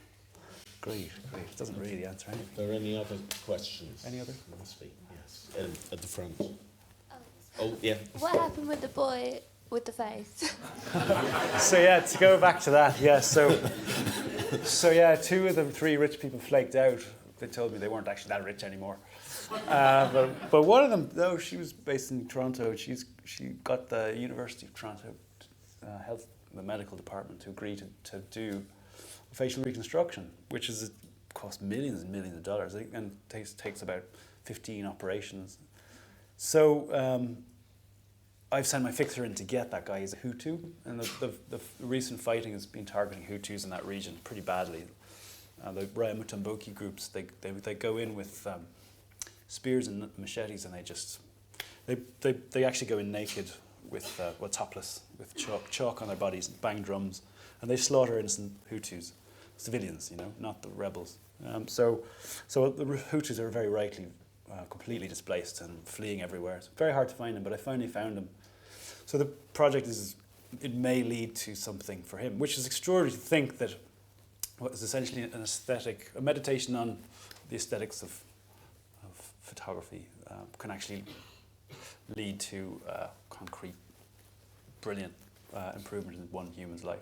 Great. It doesn't really answer anything. Are there any other questions? Any other? Must be, yes. At the front. Oh, yeah. What happened with the boy with the face? So yeah, to go back to that, yeah. So yeah, two of the three rich people flaked out. They told me they weren't actually that rich anymore. But one of them, though, she was based in Toronto. She got the University of Toronto the medical department to agree to do facial reconstruction, which costs millions and millions of dollars, and takes about 15 operations. So I've sent my fixer in to get that guy. He's a Hutu, and the recent fighting has been targeting Hutus in that region pretty badly. The Raya Mutomboki groups, they go in with spears and machetes, and they actually go in naked with topless, with chalk on their bodies, and bang drums, and they slaughter innocent Hutus, civilians, not the rebels. So the Hutus are very rightly completely displaced and fleeing everywhere. It's very hard to find him, but I finally found him. So the project it may lead to something for him, which is extraordinary to think that what is essentially an aesthetic, a meditation on the aesthetics of photography can actually lead to concrete, brilliant improvement in one human's life.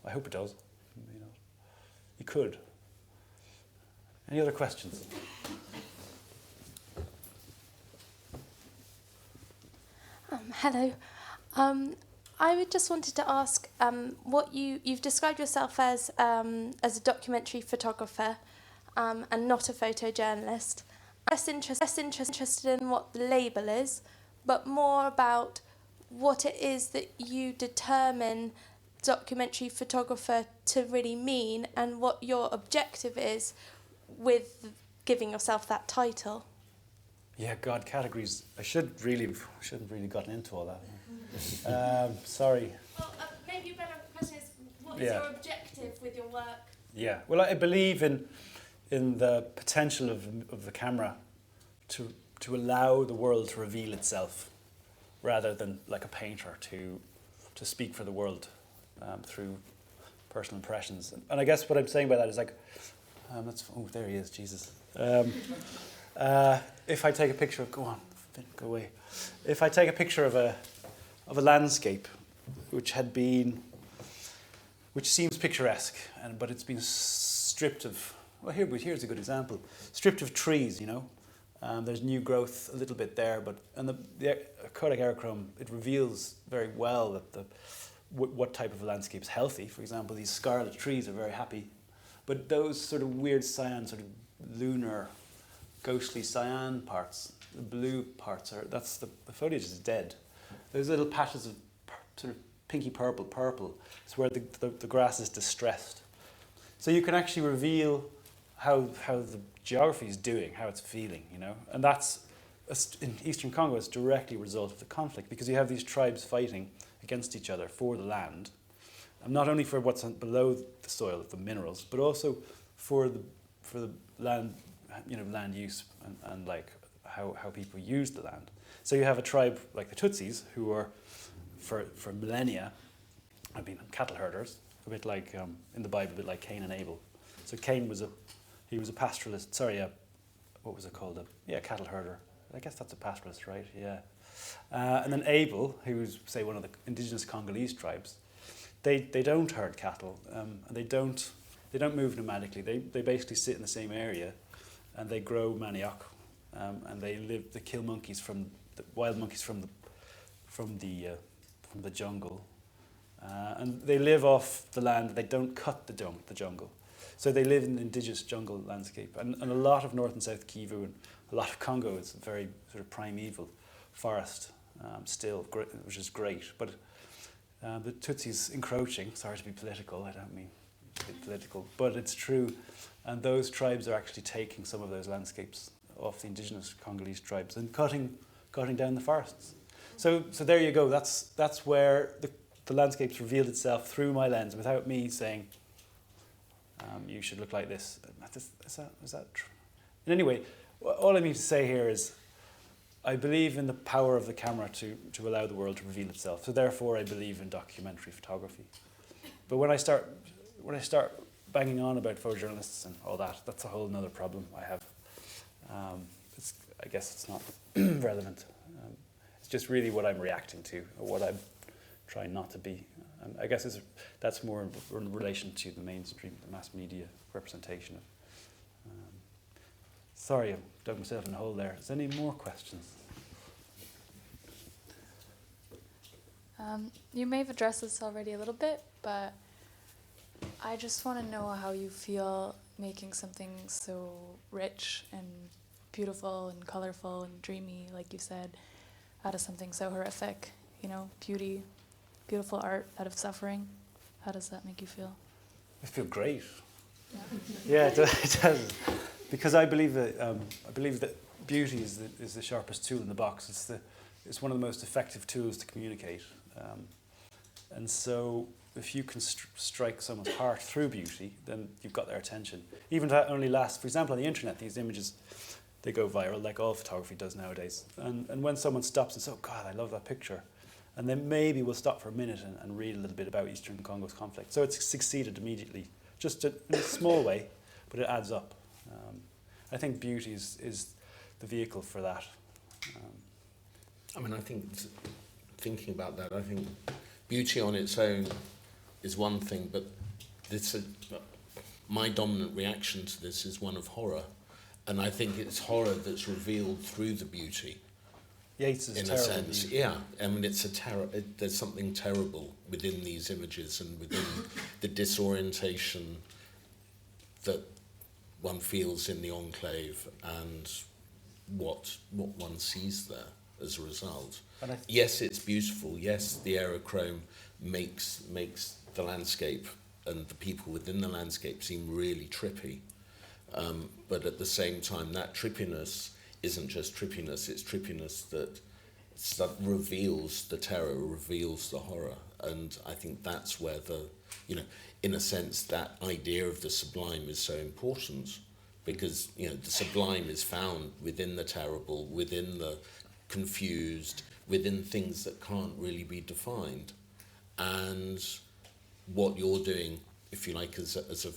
I hope it does. You know, it could. Any other questions? Hello. I would just wanted to ask what you've described yourself as a documentary photographer and not a photojournalist. I'm less interested in what the label is, but more about what it is that you determine documentary photographer to really mean and what your objective is with giving yourself that title. Yeah, God, categories. I shouldn't really gotten into all that. Sorry. Well, maybe a better question is, what is your objective with your work? Yeah, well, I believe in the potential of the camera to allow the world to reveal itself, rather than like a painter to speak for the world through personal impressions. And I guess what I'm saying by that is like, there he is, Jesus. If I take a picture of, go away. If I take a picture of a landscape which seems picturesque, but it's been stripped of, here's a good example, stripped of trees, you know. There's new growth a little bit there, and the Kodak Whychrome, it reveals very well that what type of a landscape is healthy. For example, these scarlet trees are very happy, but those sort of weird cyan, sort of lunar, ghostly cyan parts, the blue parts the foliage is dead. Those little patches of sort of pinky purple, it's where the grass is distressed. So you can actually reveal how the geography is doing, how it's feeling, you know. And that's, in Eastern Congo, it's directly a result of the conflict, because you have these tribes fighting against each other for the land, and not only for what's below the soil, the minerals, but also for the land, you know, land use and like how people use the land. So you have a tribe like the Tutsis, who are for millennia have been cattle herders, a bit like in the Bible, a bit like Cain and Abel. So Cain was a pastoralist. What was it called? Cattle herder. I guess that's a pastoralist, right? Yeah. And then Abel, who's say one of the indigenous Congolese tribes, they don't herd cattle, and they don't move nomadically. They basically sit in the same area, and they grow manioc, and they kill monkeys wild monkeys from the jungle, and they live off the land. They don't cut the jungle, so they live in the indigenous jungle landscape. And a lot of North and South Kivu and a lot of Congo is a very sort of primeval forest still, which is great. But the Tutsis encroaching. Sorry to be political. I don't mean to be political, but it's true. And those tribes are actually taking some of those landscapes off the indigenous Congolese tribes and cutting down the forests. So there you go. That's where the landscape's revealed itself through my lens, without me saying, you should look like this. Is that true? And anyway, all I mean to say here is, I believe in the power of the camera to allow the world to reveal itself. So therefore, I believe in documentary photography. But when I start banging on about photojournalists and all that, that's a whole other problem I have. I guess it's not relevant. It's just really what I'm reacting to, or what I'm trying not to be. And I guess that's more in relation to the mainstream, the mass media representation of. Sorry, I've dug myself in a hole there. Is there any more questions? You may have addressed this already a little bit, but I just want to know how you feel making something so rich and beautiful and colorful and dreamy, like you said, out of something so horrific. You know, beautiful art out of suffering. How does that make you feel? I feel great. Yeah, it does. Because I believe that beauty is the sharpest tool in the box. It's one of the most effective tools to communicate. And so if you can strike someone's heart through beauty, then you've got their attention. Even if that only lasts, for example, on the internet, these images, they go viral, like all photography does nowadays. And when someone stops and says, oh God, I love that picture, and then maybe we'll stop for a minute and read a little bit about Eastern Congo's conflict. So it's succeeded immediately, just in a small way, but it adds up. I think beauty is the vehicle for that. I mean, I think, thinking about that, I think beauty on its own is one thing, but my dominant reaction to this is one of horror. And I think it's horror that's revealed through the beauty. Yeats is in terrible. a sense, yeah. I mean, there's something terrible within these images and within the disorientation that one feels in the Enclave and what one sees there as a result. Yes, it's beautiful. Yes, the aerochrome makes the landscape and the people within the landscape seem really trippy. But at the same time, that trippiness isn't just trippiness, it's trippiness that reveals the terror, reveals the horror. And I think that's where in a sense, that idea of the sublime is so important, because, the sublime is found within the terrible, within the confused, within things that can't really be defined. And what you're doing, if you like, as a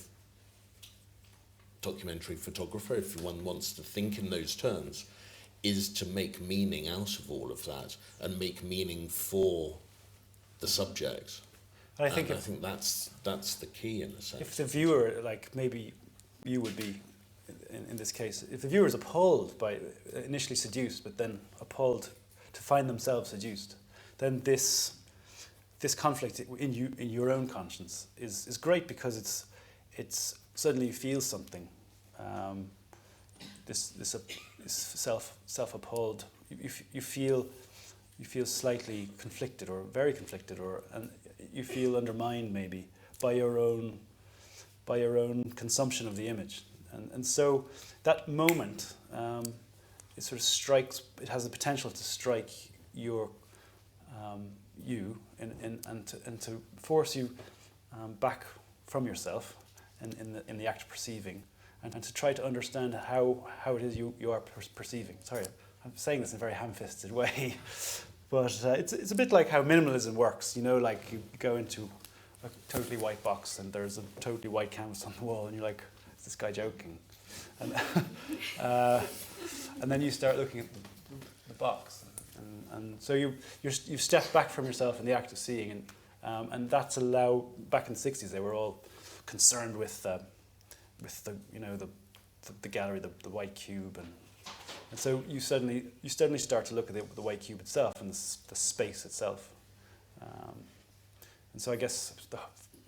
documentary photographer, if one wants to think in those terms, is to make meaning out of all of that and make meaning for the subject. And I think that's the key, in a sense. If the viewer, like maybe you would be in this case, if the viewer is appalled by, initially seduced, but then appalled to find themselves seduced, then this conflict in your own conscience is great, because it's suddenly you feel something. This self-appalled. You feel slightly conflicted, or very conflicted, and you feel undermined maybe by your own consumption of the image, and so that moment it sort of strikes. It has the potential to strike you and to force you back from yourself in the act of perceiving, and to try to understand how it is you are perceiving. Sorry, I'm saying this in a very ham-fisted way, but it's a bit like how minimalism works. Like you go into a totally white box and there's a totally white canvas on the wall, and you're like, is this guy joking? And and then you start looking at the box, and so you've stepped back from yourself in the act of seeing, and that's back in the 60s they were all concerned with the gallery, the white cube, and so you suddenly start to look at the white cube itself and the space itself, and so I guess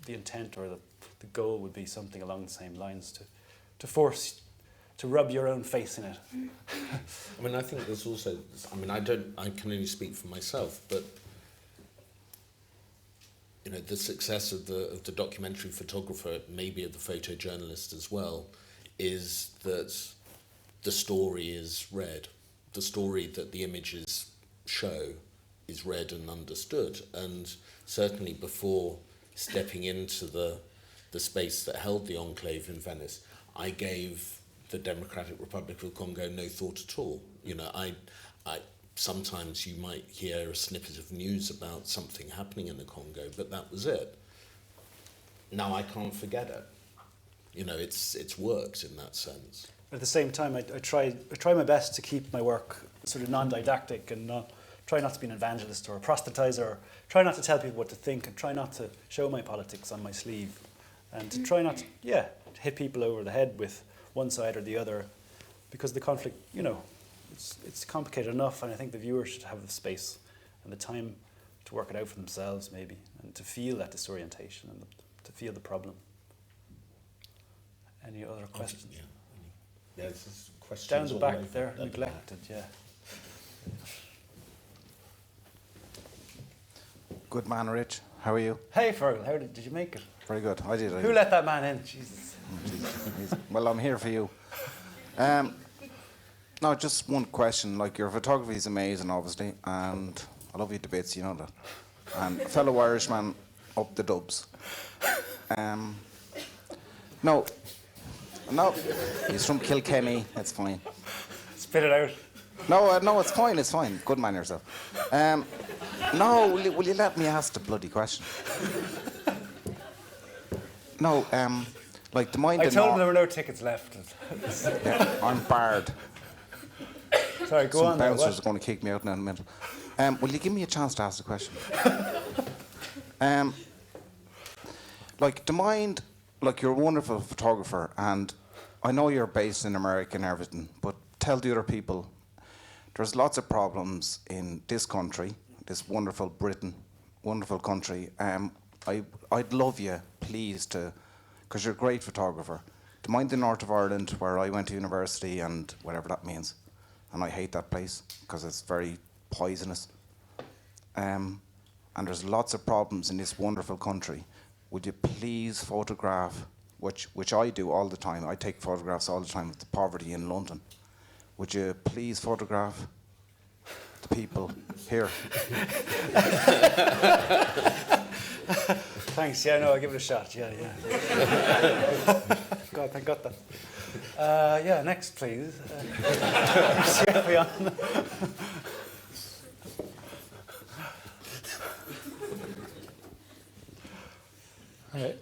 the intent or the goal would be something along the same lines, to force to rub your own face in it. I mean, I think there's also, I can only speak for myself, but the success of the documentary photographer, maybe of the photojournalist as well, is that the story is read. The story that the images show is read and understood. And certainly before stepping into the space that held the Enclave in Venice, I gave the Democratic Republic of Congo no thought at all. I sometimes you might hear a snippet of news about something happening in the Congo, but that was it. Now I can't forget it. It's worked in that sense. At the same time, I try my best to keep my work sort of non-didactic, and try not to be an evangelist or a proselytizer, or try not to tell people what to think, and try not to show my politics on my sleeve, and to try not to hit people over the head with one side or the other, because the conflict, it's complicated enough, and I think the viewer should have the space and the time to work it out for themselves, maybe, and to feel that disorientation and to feel the problem. Any other questions? Yeah, there's questions down the back way there, neglected, yeah. Good man, Rich. How are you? Hey, Fergal, how did you make it? Very good. I did. Who let that man in? Jesus. Well, I'm here for you. No, just one question. Like, your photography is amazing, obviously, and I love you to bits, you know that. And fellow Irishman, up the dubs. No, he's from Kilkenny. That's fine. Spit it out. No, it's fine, it's fine. Good man yourself. No, will you let me ask the bloody question? No, like the mind. I told them there were no tickets left. Yeah, I'm barred. Sorry, go on. Some bouncers are going to kick me out now in a minute. Will you give me a chance to ask the question? Like the mind, like you're a wonderful photographer, and I know you're based in America and everything, but tell the other people there's lots of problems in this country, this wonderful Britain, wonderful country. I'd love you, please, because you're a great photographer, to mind the north of Ireland where I went to university and whatever that means. And I hate that place because it's very poisonous. And there's lots of problems in this wonderful country. Would you please photograph, which I do all the time. I take photographs all the time of the poverty in London. Would you please photograph the people here? Thanks. Yeah, no, I'll give it a shot. Yeah. God, thank God that. Yeah, next, please. Hi.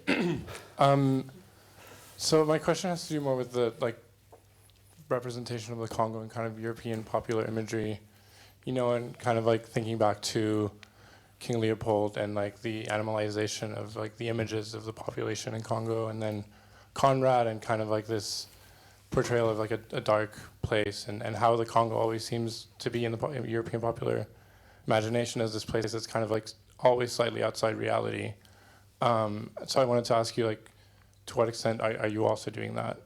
So my question has to do more with the representation of the Congo and kind of European popular imagery, and kind of thinking back to King Leopold and the animalization of the images of the population in Congo, and then Conrad and kind of this portrayal of a dark place, and how the Congo always seems to be in the European popular imagination as this place that's kind of always slightly outside reality. So I wanted to ask you, to what extent are you also doing that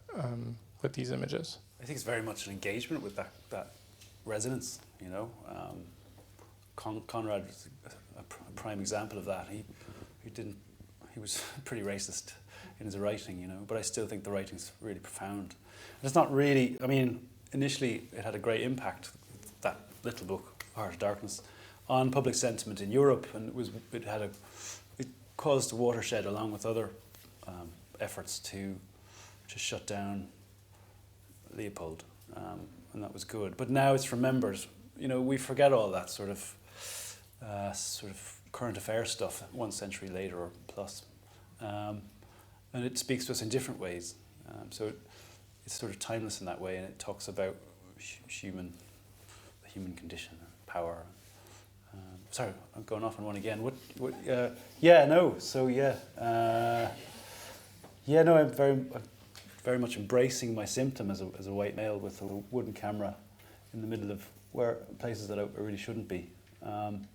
with these images? I think it's very much an engagement with that resonance, Conrad was a prime example of that. He was pretty racist in his writing, but I still think the writing's really profound. And it's not really, initially it had a great impact, that little book, Heart of Darkness, on public sentiment in Europe, and it caused a watershed along with other efforts to shut down Leopold, and that was good. But now it's remembered. We forget all that sort of current affairs stuff 1 century later or plus, and it speaks to us in different ways. So it's sort of timeless in that way, and it talks about the human condition, and power. Sorry, I'm going off on one again. I'm very much embracing my symptom as a white male with a wooden camera in the middle of places that I really shouldn't be. I'm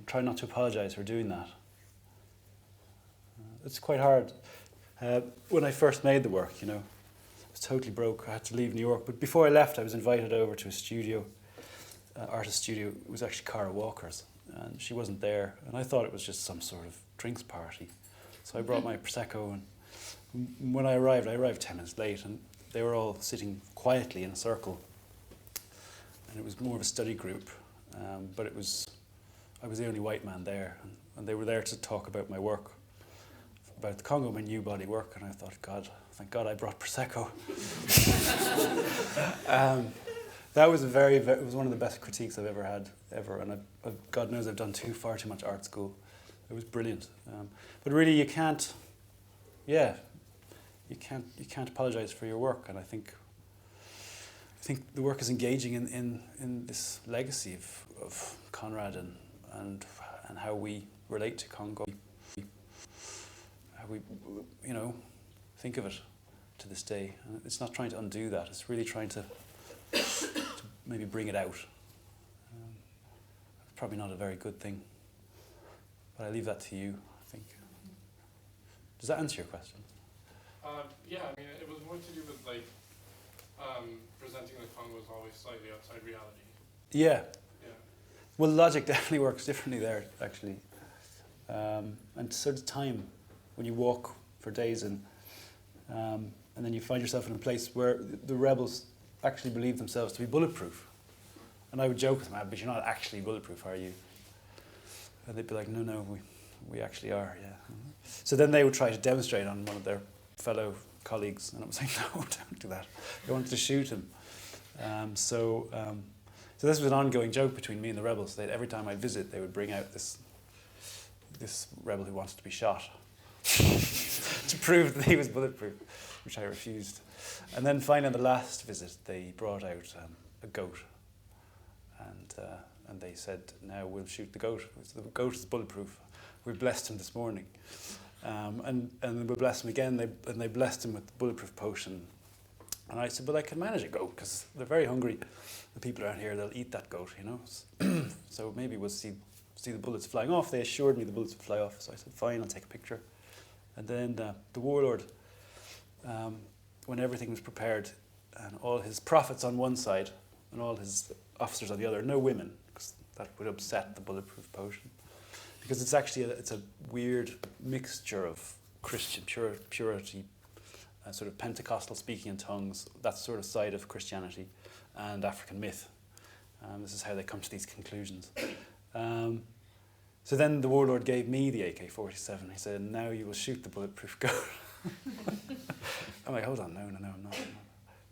trying not to apologise for doing that. It's quite hard. When I first made the work, I was totally broke. I had to leave New York. But before I left, I was invited over to a studio, artist studio. It was actually Cara Walker's, and she wasn't there. And I thought it was just some sort of drinks party. So I brought my Prosecco, and when I arrived 10 minutes late, and they were all sitting quietly in a circle. And it was more of a study group, but I was the only white man there, and they were there to talk about my work, about the Congo, my new body work, and I thought, thank God I brought Prosecco. That was it was one of the best critiques I've ever had, and God knows I've done far too much art school. It was brilliant, but really you can't apologise for your work, and I think the work is engaging in this legacy of Conrad and how we relate to Congo, how we think of it to this day. And it's not trying to undo that. It's really trying to maybe bring it out. It's probably not a very good thing, but I leave that to you, I think. Does that answer your question? Yeah, it was more to do with presenting the Congo as always slightly outside reality. Yeah. Well, logic definitely works differently there, actually. And sort of time, when you walk for days and then you find yourself in a place where the rebels actually believe themselves to be bulletproof. And I would joke with them, but you're not actually bulletproof, are you? And they'd be like, no, we actually are, yeah. So then they would try to demonstrate on one of their fellow colleagues, and I was like, no, don't do that. I wanted to shoot him. So this was an ongoing joke between me and the rebels. Every time I'd visit, they would bring out this rebel who wanted to be shot to prove that he was bulletproof, which I refused. And then finally, on the last visit, they brought out a goat, and they said, now we'll shoot the goat. The goat is bulletproof. We blessed him this morning. And we blessed him again, and they blessed him with the bulletproof potion. And I said, well, I can manage a goat, because they're very hungry. The people around here, they'll eat that goat, you know. So maybe we'll see the bullets flying off. They assured me the bullets would fly off, so I said, fine, I'll take a picture. And then the warlord, when everything was prepared, and all his prophets on one side, and all his officers on the other, no women, because that would upset the bulletproof potion. Because it's actually it's a weird mixture of Christian purity, sort of Pentecostal speaking in tongues, that sort of side of Christianity, and African myth. This is how they come to these conclusions. So then the warlord gave me the AK-47. He said, now you will shoot the bulletproof goat. I'm like, hold on, no, I'm not.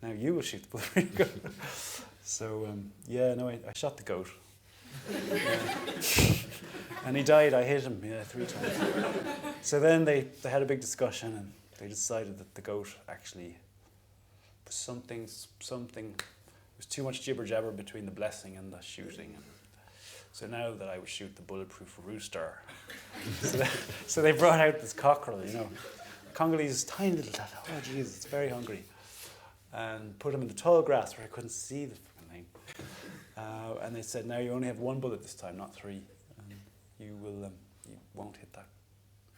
Now you will shoot the bulletproof goat. So, I shot the goat. And he died. I hit him 3 times. So then they had a big discussion, and they decided that the goat actually was something. There was too much jibber jabber between the blessing and the shooting. So now that I would shoot the bulletproof rooster. So they brought out this cockerel, you know. Congolese, tiny little tat. Oh, jeez, it's very hungry. And put him in the tall grass where I couldn't see the fucking thing. And they said, now you only have 1 bullet this time, not 3. You won't hit that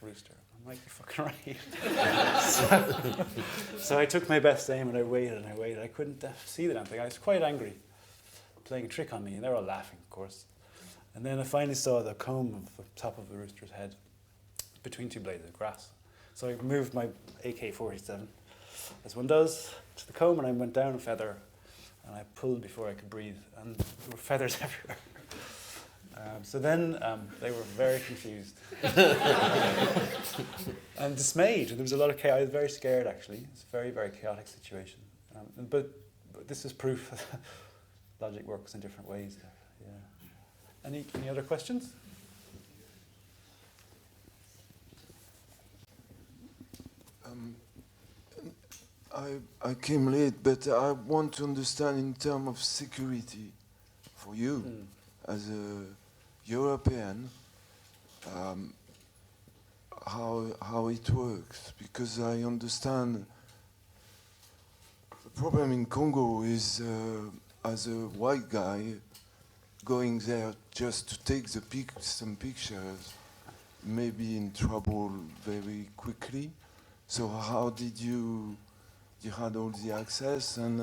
rooster. I'm like, you're fucking right. So I took my best aim, and I waited. I couldn't see the damn thing. I was quite angry, playing a trick on me, and they were all laughing, of course. And then I finally saw the comb of the top of the rooster's head between 2 blades of grass. So I moved my AK-47, as one does, to the comb, and I went down a feather, and I pulled before I could breathe, and there were feathers everywhere. So then they were very confused and dismayed. There was a lot of chaos. I was very scared, actually. It's a very, very chaotic situation. But this is proof that logic works in different ways. Yeah. Any other questions? I came late, but I want to understand in terms of security for you as a European, how it works, because I understand the problem in Congo is as a white guy going there just to take some pictures, maybe in trouble very quickly. So how did you had all the access, and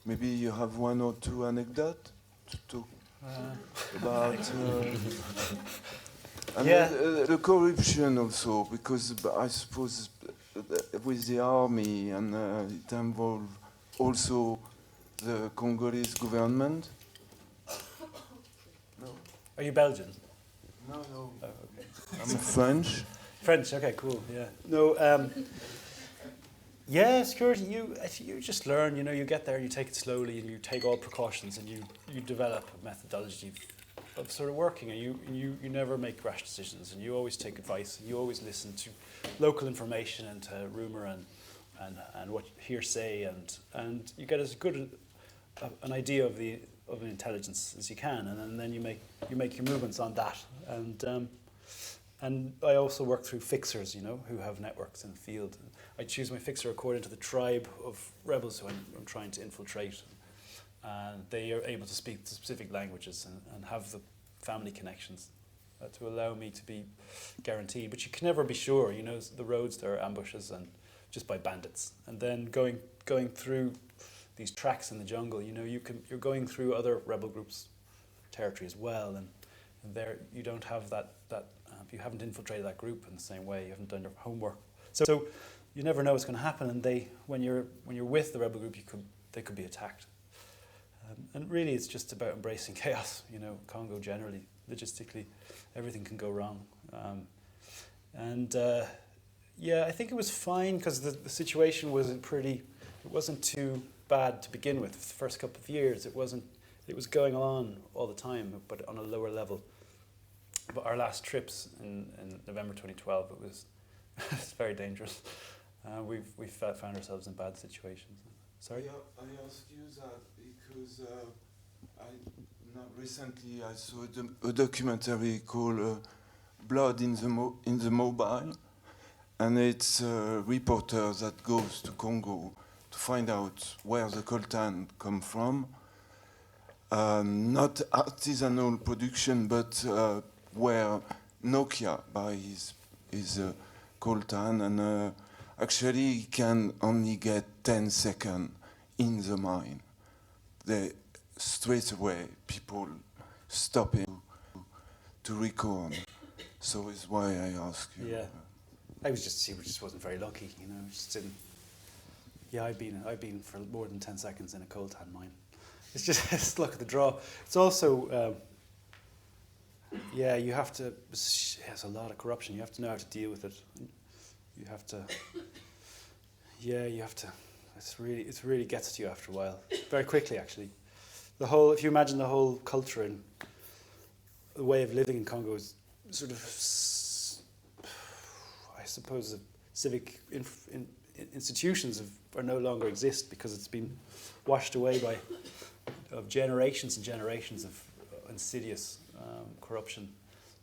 maybe you have 1 or 2 anecdotes to talk about the corruption also, because I suppose with the army and it involves also the Congolese government. No. Are you Belgian? No. Oh, okay. I'm French. French, okay, cool, yeah. No, yeah, security, you just learn, you know, you get there, you take it slowly, and you take all precautions, and you develop a methodology of sort of working, and you never make rash decisions, and you always take advice, and you always listen to local information and to rumour and what hearsay, and you get as good an idea of an intelligence as you can, and then you make your movements on that, and I also work through fixers, you know, who have networks in the field. I choose my fixer according to the tribe of rebels who I'm trying to infiltrate. And they are able to speak specific languages and have the family connections to allow me to be guaranteed. But you can never be sure, you know, the roads, there are ambushes and just by bandits. And then going through these tracks in the jungle, you know, you're going through other rebel groups' territory as well. And there you don't have that you haven't infiltrated that group in the same way. You haven't done your homework. So you never know what's going to happen. And when you're with the rebel group, they could be attacked. And really, it's just about embracing chaos. You know, Congo generally, logistically, everything can go wrong. Yeah, I think it was fine because the situation wasn't it wasn't too bad to begin with. The first couple of years, it was going on all the time, but on a lower level. But our last trips in November 2012, it was it's very dangerous. We've found ourselves in bad situations. Sorry? Yeah, I asked you that because recently I saw a documentary called Blood in the Mobile, and it's a reporter that goes to Congo to find out where the coltan come from. Not artisanal production, but where Nokia buys his coltan, and actually he can only get 10 seconds in the mine. They straight away people stop it to record. So it's why I ask you. Yeah, he just wasn't very lucky, you know. Just didn't. Yeah, I've been for more than 10 seconds in a coltan mine. It's just luck of the draw. It's also, you have to. There's a lot of corruption. You have to know how to deal with it. You have to. Yeah, you have to. It really gets to you after a while. Very quickly, actually. If you imagine the whole culture and the way of living in Congo is sort of, I suppose, civic institutions no longer exist because it's been washed away by generations and generations of insidious corruption,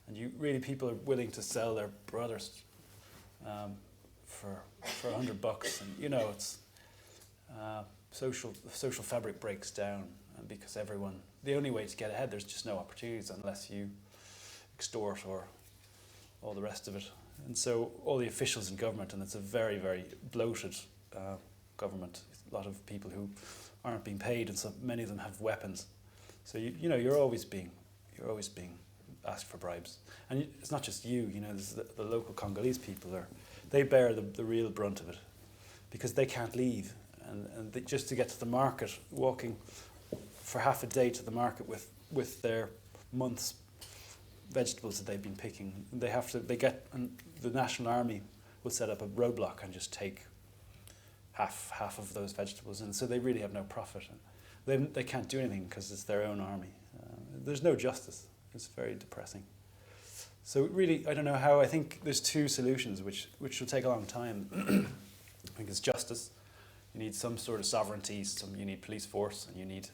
and people are willing to sell their brothers for $100, and you know it's social fabric breaks down, and because the only way to get ahead, there's just no opportunities unless you extort or all the rest of it. And so all the officials in government, and it's a very, very bloated government, a lot of people who aren't being paid, and so many of them have weapons. So you're always being asked for bribes, and it's not just you. You know, the local Congolese people they bear the real brunt of it because they can't leave, and just to get to the market, walking for half a day to the market with their month's vegetables that they've been picking, the National Army will set up a roadblock and just take half of those vegetables, and so they really have no profit. They can't do anything because it's their own army. There's no justice. It's very depressing. So really, I don't know how. I think there's two solutions which will take a long time. I think it's justice. You need some sort of sovereignty. You need police force, and you need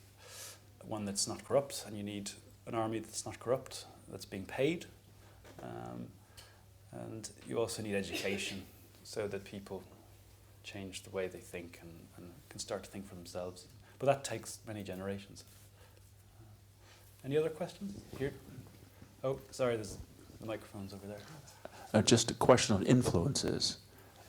one that's not corrupt, and you need an army that's not corrupt, that's being paid, and you also need education so that people change the way they think and can start to think for themselves. But that takes many generations. Any other questions? Here? Oh, sorry, there's the microphone's over there. Just a question on influences.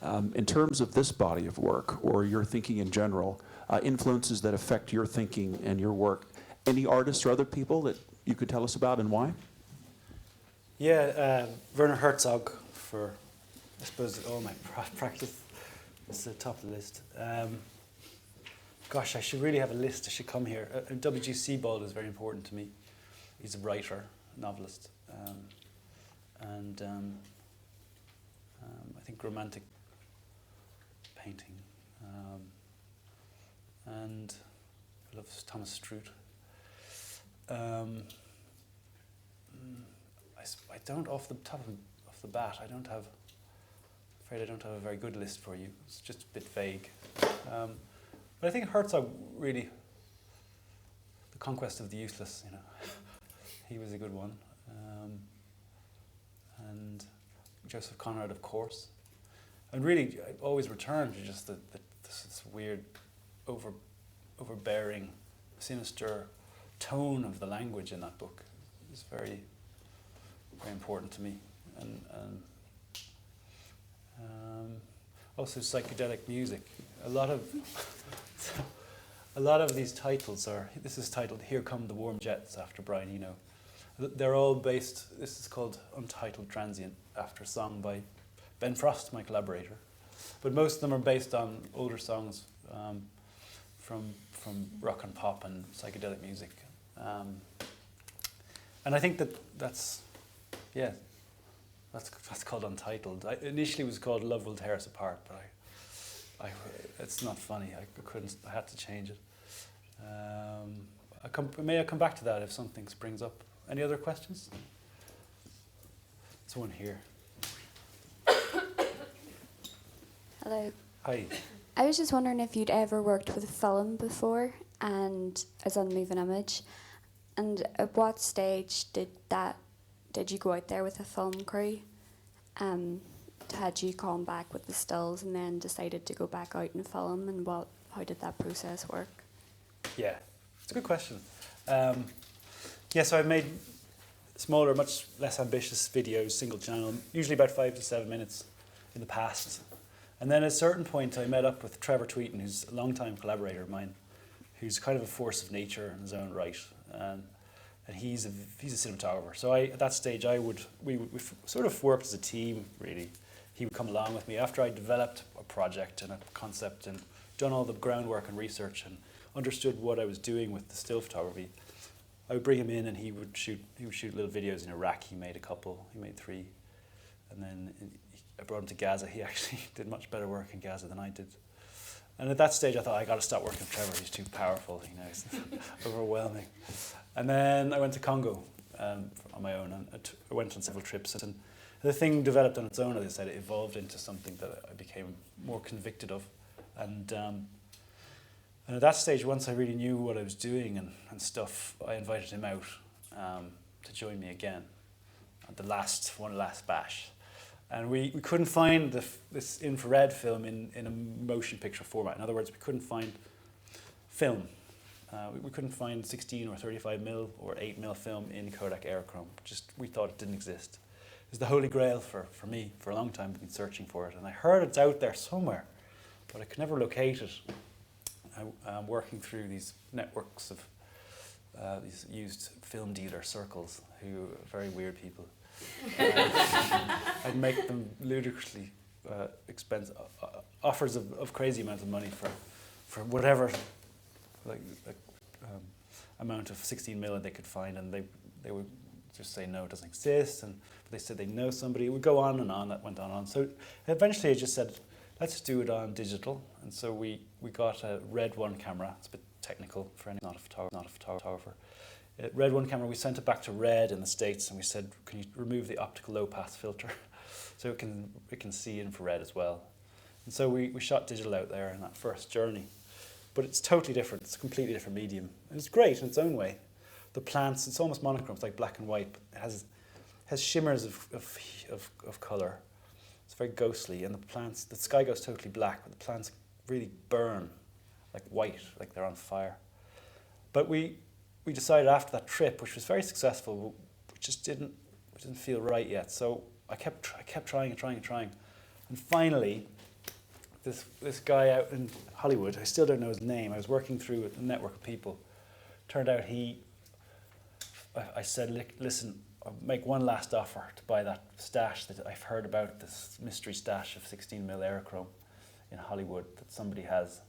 In terms of this body of work, or your thinking in general, influences that affect your thinking and your work, any artists or other people that you could tell us about and why? Yeah, Werner Herzog for, I suppose, all my practice. It's the top of the list. Gosh, I should really have a list. I should come here. W.G. Sebald is very important to me. He's a writer, novelist, and I think romantic painting. And I love Thomas Struth. I don't off the bat. I'm afraid I don't have a very good list for you. It's just a bit vague. But I think Herzog really, The Conquest of the Useless, you know, he was a good one. And Joseph Conrad, of course. And really, I always return to just this weird, overbearing, sinister tone of the language in that book. It's very, very important to me. And also psychedelic music. A lot of these titles are. This is titled "Here Come the Warm Jets" after Brian Eno. They're all based. This is called "Untitled Transient" after a song by Ben Frost, my collaborator. But most of them are based on older songs from rock and pop and psychedelic music. And I think that's That's called Untitled. Initially it was called Love Will Tear Us Apart, but it's not funny. I had to change it. May I come back to that if something springs up? Any other questions? There's one here. Hello. Hi. I was just wondering if you'd ever worked with film before, and as on Moving Image, and at what stage did you go out there with a film crew? Had you gone back with the stills and then decided to go back out and film, and how did that process work? Yeah, it's a good question. So I've made smaller, much less ambitious videos, single channel, usually about 5 to 7 minutes in the past. And then at a certain point I met up with Trevor Tweeton, who's a long-time collaborator of mine, who's kind of a force of nature in his own right. And he's a cinematographer. So at that stage we sort of worked as a team, really. He would come along with me after I developed a project and a concept and done all the groundwork and research and understood what I was doing with the still photography. I would bring him in and he would shoot little videos in Iraq. He made a couple, he made 3. And then I brought him to Gaza. He actually did much better work in Gaza than I did. And at that stage I thought, I got to stop working with Trevor, he's too powerful, he's overwhelming. And then I went to Congo on my own, and I went on several trips. And the thing developed on its own, as I said, it evolved into something that I became more convicted of. And at that stage, once I really knew what I was doing and stuff, I invited him out to join me again at one last bash. And we couldn't find this infrared film in a motion picture format. In other words, we couldn't find film. We couldn't find 16 or 35mm or 8mm film in Kodak Aerochrome. We thought it didn't exist. It was the holy grail for me. For a long time I've been searching for it. And I heard it's out there somewhere, but I could never locate it. I'm working through these networks of these used film dealer circles who are very weird people. I'd make them ludicrously expensive offers of crazy amounts of money for whatever amount of 16mm they could find, and they would just say no, it doesn't exist, and they said they know somebody. It would go on and on. That went on and on. So eventually I just said, let's do it on digital. And so we got a Red 1 camera. It's a bit technical for anyone not a photographer. Red 1 camera, we sent it back to Red in the States, and we said, can you remove the optical low pass filter so it can see infrared as well. And so we shot digital out there in that first journey. But it's totally different. It's a completely different medium. And it's great in its own way. The plants, it's almost monochrome. It's like black and white. But it has shimmers of colour. It's very ghostly. And the plants, the sky goes totally black, but the plants really burn like white, like they're on fire. But we decided after that trip, which was very successful, we just didn't feel right yet. So I kept trying. And finally, this guy out in Hollywood, I still don't know his name, I was working through a network of people. Turned out I said, listen, I'll make one last offer to buy that stash that I've heard about, this mystery stash of 16mm Aerochrome in Hollywood that somebody has.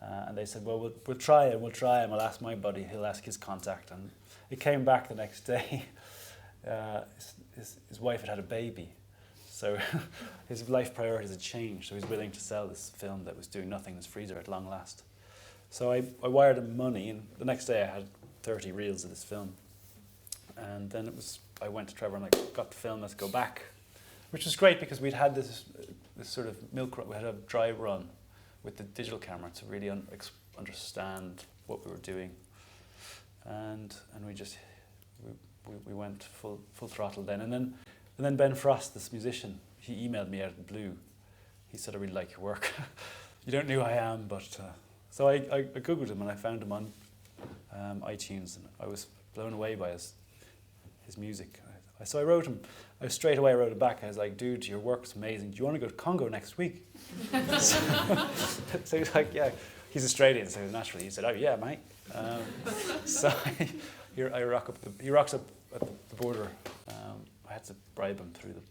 And they said, well, we'll try it, and we'll ask my buddy, he'll ask his contact. And it came back the next day. His wife had a baby. So his life priorities had changed, so he was willing to sell this film that was doing nothing in his freezer at long last. So I wired him money, and the next day I had 30 reels of this film. And then I went to Trevor and I got the film, let's go back. Which was great because we'd had this sort of milk run, we had a dry run with the digital camera to really understand what we were doing. And we went full throttle then. And then Ben Frost, this musician, he emailed me out of the blue. He said, I really like your work. You don't know who I am, but... So I Googled him and I found him on iTunes, and I was blown away by his music. So I wrote him, straight away I wrote him back. I was like, dude, your work's amazing. Do you want to go to Congo next week? So he's like, yeah. He's Australian, so naturally he said, oh yeah, mate. So he rocks up at the border. I had to bribe him through the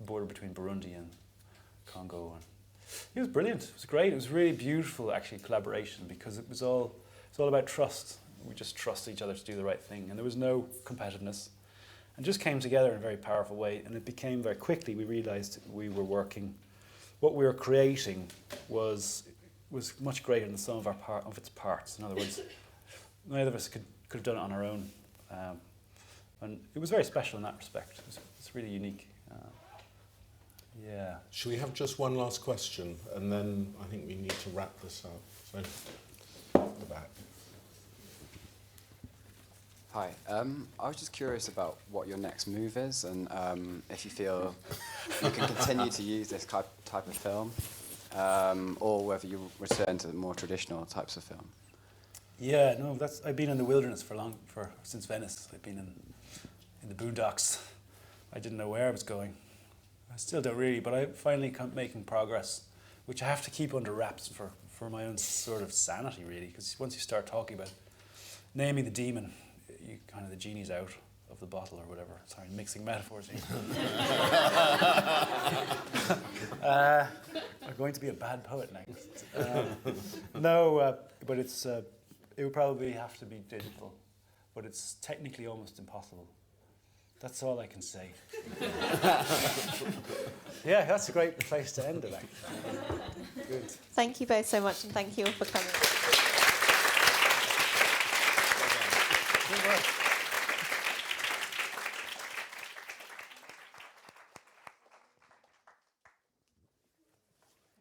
border between Burundi and Congo. And it was brilliant. It was great. It was really beautiful, actually, collaboration, because it was all about trust. We just trust each other to do the right thing, and there was no competitiveness. and just came together in a very powerful way. And it became very quickly, we realised we were working, what we were creating was much greater than the sum of its parts. In other words, neither of us could have done it on our own. And it was very special in that respect. It's really unique. Yeah. Should we have just one last question, and then I think we need to wrap this up. So, at the back. Hi. I was just curious about what your next move is, and if you feel you can continue to use this type of film, or whether you return to the more traditional types of film. Yeah, no, I've been in the wilderness since Venice. I've been in the boondocks. I didn't know where I was going. I still don't really, but I'm finally making progress, which I have to keep under wraps for my own sort of sanity, really, because once you start talking about naming the demon, the genie's out of the bottle or whatever. Sorry, mixing metaphors here. I'm going to be a bad poet next. But it would probably have to be digital, but it's technically almost impossible. That's all I can say. Yeah, that's a great place to end it, actually. Good. Thank you both so much, and thank you all for coming. Good work.